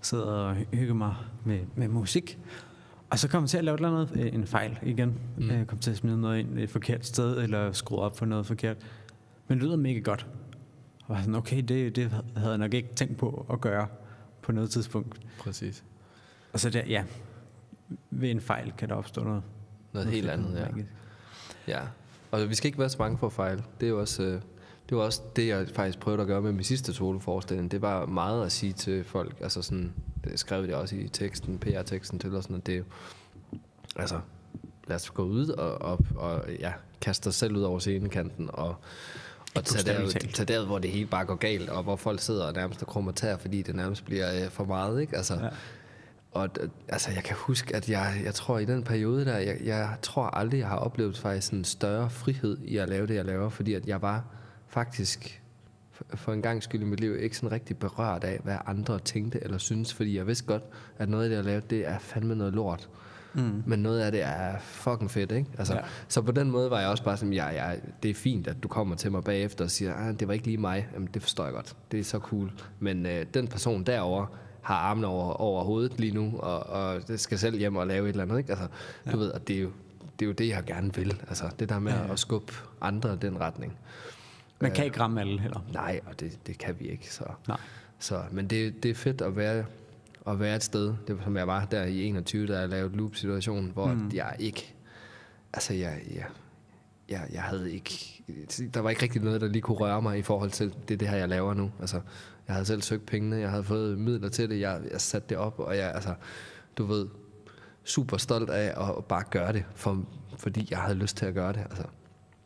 sidder og hygger mig med musik, og så kommer jeg til at lave noget, en fejl igen. Jeg kommer til at smide noget ind et forkert sted, eller skrue op for noget forkert. Men det lyder mega godt. Og var sådan, okay, det havde jeg nok ikke tænkt på at gøre på noget tidspunkt. Præcis. Og så der, ja, ved en fejl kan der opstå noget helt andet, ja. Ja, og vi skal ikke være så bange for at fejle. Det er jo også... Det var også det, jeg faktisk prøvede at gøre med min sidste soloforestilling. Det var meget at sige til folk, altså sådan, det skrev jeg også i teksten, PR-teksten til, og sådan, at det er jo, altså, lad os gå ud og ja, kaste os selv ud over scenekanten, og tage derud, hvor det hele bare går galt, og hvor folk sidder og nærmest og krummer tær, fordi det nærmest bliver for meget, ikke? Altså, ja. Og altså, jeg kan huske, at jeg tror i den periode der, jeg tror aldrig, jeg har oplevet faktisk en større frihed i at lave det, jeg laver, fordi at jeg var faktisk for en gang skyld i mit liv ikke sådan rigtig berørt af, hvad andre tænkte eller synes, fordi jeg vidste godt, at noget af det, jeg lavede, det er fandme noget lort. Men noget af det er fucking fedt, ikke? Altså, ja. Så på den måde var jeg også bare sådan, det er fint, at du kommer til mig bagefter og siger, det var ikke lige mig. Jamen, det forstår jeg godt. Det er så cool. Men den person derovre har armene over hovedet lige nu, og det skal selv hjem og lave et eller andet, ikke? Altså, du ved, at det er jo det, jeg gerne vil. Altså, det der med at skubbe andre i den retning. Man kan ikke ramme alle heller. Nej, og det kan vi ikke. Nej. Men det er fedt at være et sted, det var, som jeg var der i 21, da jeg lavede loop-situationen, hvor jeg ikke, altså jeg havde ikke, der var ikke rigtig noget, der lige kunne røre mig i forhold til det her, jeg laver nu. Altså, jeg havde selv søgt pengene, jeg havde fået midler til det, jeg satte det op, og jeg, altså, du ved, super stolt af at bare gøre det, fordi jeg havde lyst til at gøre det, altså.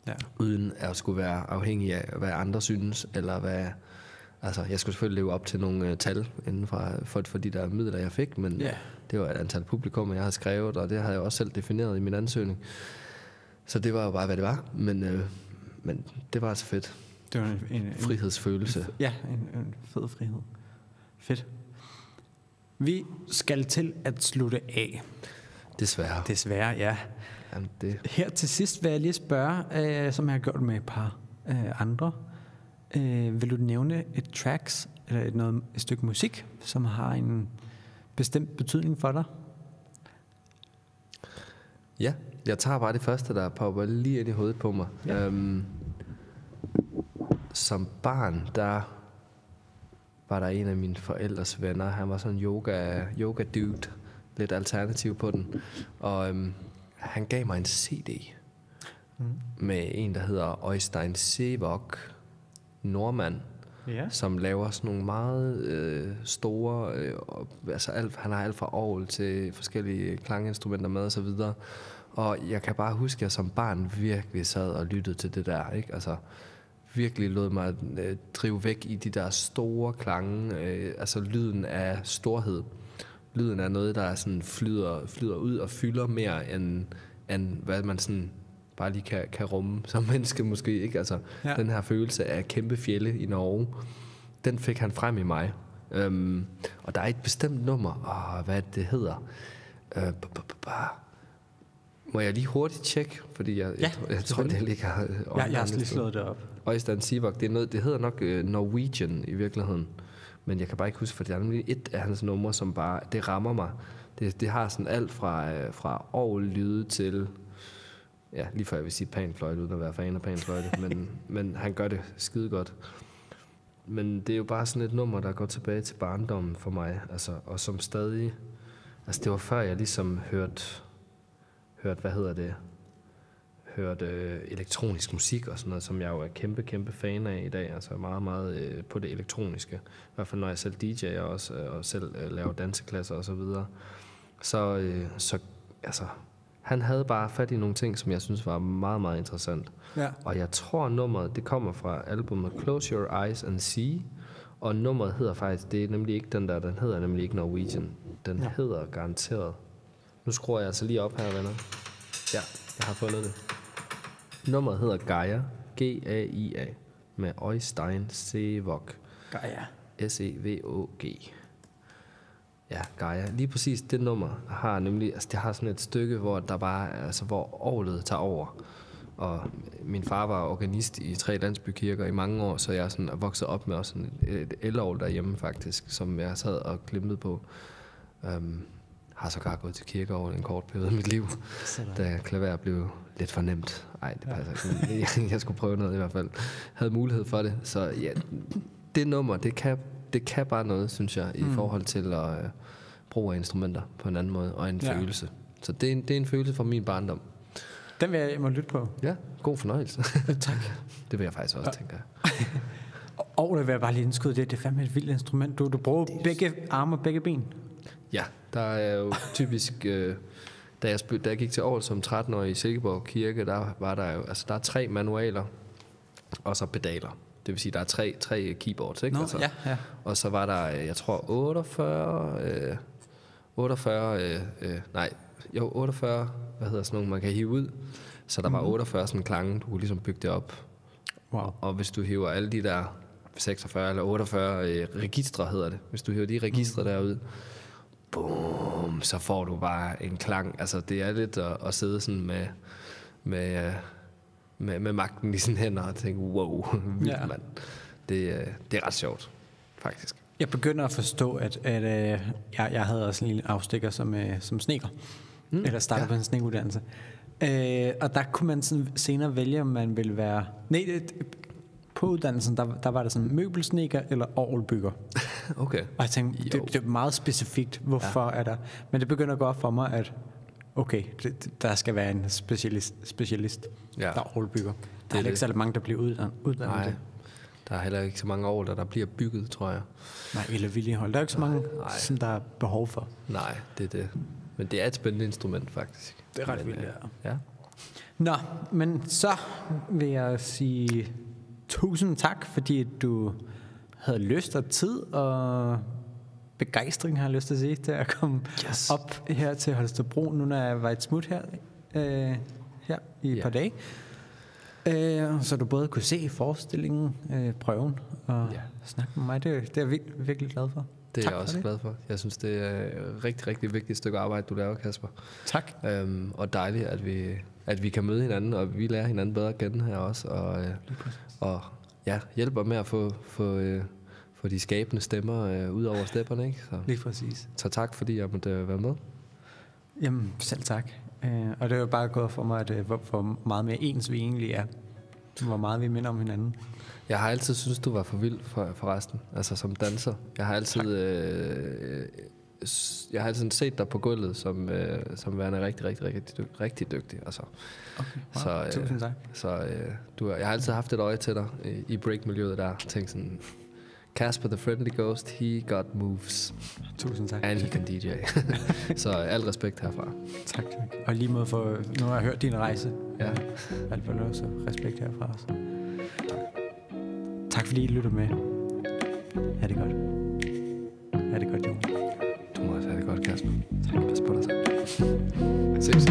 Ja. Uden at skulle være afhængig af, hvad andre synes, eller hvad... Altså, jeg skulle selvfølgelig leve op til nogle tal inden for de der midler, jeg fik, men det var et antal publikum, jeg havde skrevet, og det havde jeg også selv defineret i min ansøgning. Så det var jo bare, hvad det var, men det var altså fedt. Det var en frihedsfølelse. En fed frihed. Fedt. Vi skal til at slutte af. Desværre, ja. Jamen, Her til sidst vil jeg lige spørge, som jeg har gjort med et par andre. Vil du nævne et tracks eller et stykke musik, som har en bestemt betydning for dig? Ja, jeg tager bare det første, der popper lige ind i hovedet på mig. Ja. Som barn, der var der en af mine forældres venner. Han var sådan en yoga dude, lidt alternativ på den, og han gav mig en CD med en, der hedder Øystein Sevok, nordmand, som laver sådan nogle meget store, altså han har alt fra orgel til forskellige klanginstrumenter med og så videre. Og jeg kan bare huske, at jeg som barn virkelig sad og lyttede til det der, ikke? Altså virkelig lod mig drive væk i de der store klange, altså lyden af storhed. Lyden er noget, der sådan flyder ud og fylder mere end hvad man sådan bare lige kan rumme som menneske måske, ikke? Altså den her følelse af kæmpe fjelde i Norge, den fik han frem i mig. Og der er et bestemt nummer, hvad det hedder. Må jeg lige hurtigt tjekke, fordi jeg tror det ligger. Jeg har lige slået det op. Øystein Sevok, det hedder nok Norwegian i virkeligheden. Men jeg kan bare ikke huske, for det er nemlig et af hans numre, som bare, det rammer mig. Det har sådan alt fra orgellyde til, ja, lige før jeg vil sige panfløjte, uden at være fan af panfløjte, men han gør det skide godt. Men det er jo bare sådan et nummer, der går tilbage til barndommen for mig, altså, og som stadig, altså det var før jeg ligesom hørte elektronisk musik og sådan noget, som jeg jo er kæmpe fan af i dag, altså meget, meget på det elektroniske. I hvert fald når jeg selv DJ'er også, og selv laver danseklasser og så videre. Så altså, han havde bare fat i nogle ting, som jeg synes var meget, meget interessant. Ja. Og jeg tror nummeret, det kommer fra albumet Close Your Eyes and See, og nummeret hedder faktisk, det er nemlig ikke den hedder nemlig ikke Norwegian. Den hedder garanteret. Nu skruer jeg altså lige op her, venner. Ja, jeg har fundet det. Nummeret hedder Gaia, G-A-I-A, med Øystein Sevok. Gaia. S-E-V-O-G. Ja, Gaia. Lige præcis det nummer har nemlig, altså det har sådan et stykke, hvor der bare, altså hvor orglet tager over. Og min far var organist i 3 landsbykirker i mange år, så jeg er sådan vokset op med også et elorgel derhjemme faktisk, som jeg sad og glimtede på. har sågar gået til kirke over en kort periode af mit liv, da klaver blev lidt for nemt. Ej, det passer ikke. Jeg skulle prøve noget i hvert fald. Havde mulighed for det. Så ja, det nummer, det kan bare noget, synes jeg, i forhold til at bruge af instrumenter på en anden måde, og en følelse. Så det er en følelse fra min barndom. Den vil jeg må lytte på. Ja, god fornøjelse. Tak. Det vil jeg faktisk også, tænker jeg. Og det vil jeg bare lige indskyde, det er fandme et vildt instrument. Du bruger begge arme og begge ben. Ja, der er jo typisk, da jeg gik til Aarhus som 13-årig i Silkeborg Kirke, der var der jo, altså der er 3 manualer, og så pedaler. Det vil sige, der er tre keyboards, ikke? Nå, altså, ja. Og så var der, jeg tror, 48, hvad hedder sådan nogle, man kan hive ud. Så der var 48 sådan klange, du kunne ligesom bygge det op. Wow. Og hvis du hiver alle de der 46 eller 48 registre, hedder det. Hvis du hiver de registre derud, boom, så får du bare en klang. Altså, det er lidt at sidde sådan med magten i sine hænder og tænke, wow, vildt mand. Det er ret sjovt, faktisk. Jeg begynder at forstå, at jeg havde også en lille afstikker som snedker. Eller startede på en snedkeruddannelse. Og der kunne man sådan senere vælge, om man ville være... på uddannelsen, der var der sådan møbelsnedker eller orgelbygger. Okay. Og jeg tænkte, det er meget specifikt, hvorfor er der... Men det begynder at gå op for mig, at okay, der skal være en specialist der er orgelbygger. Der er ikke så mange, der bliver uddannet. Nej, der er heller ikke så mange orgler, der bliver bygget, tror jeg. Nej, eller vedligehold. Der er ikke så mange, som der er behov for. Nej, det er det. Men det er et spændende instrument, faktisk. Det er ret vildt, ja. Nå, men så vil jeg sige tusind tak, fordi du havde lyst og tid og begejstring, har jeg lyst til at sige, til at komme op her til Holstebro, nu når jeg var et smut her i et par dage. Så du både kunne se forestillingen, prøven og snakke med mig. Det er jeg virkelig glad for. Det er jeg også glad for. Jeg synes, det er et rigtig, rigtig vigtigt stykke arbejde, du laver, Kasper. Tak. Og dejligt, at vi kan møde hinanden, og vi lærer hinanden bedre at kende her også. Og hjælper med at få de skabende stemmer ud over stepperne, ikke? Så, lige præcis. Så tak, fordi jeg måtte være med. Jamen, selv tak. Og det er jo bare gået for mig, at hvor meget mere ens vi egentlig er. Hvor meget vi minder om hinanden. Jeg har altid syntes, du var for vild for resten. Altså som danser. Jeg har altid set dig på gulvet som værende rigtig dygtig. Altså. Okay, wow. Tusind tak. Jeg har altid haft et øje til dig i break-miljøet der. Tænkt sådan, Kasper the Friendly Ghost, he got moves. Tusind tak. And he can DJ. Så al respekt herfra. Tak. Og lige måde for, nu har jeg hørt din rejse. Ja. Alt for lov, så respekt herfra også. Tak fordi I lytter med. Ha' det godt. Ha' det godt, Jon. Du må også have det godt, Kasper. Tak. Pas på dig selv. Ses.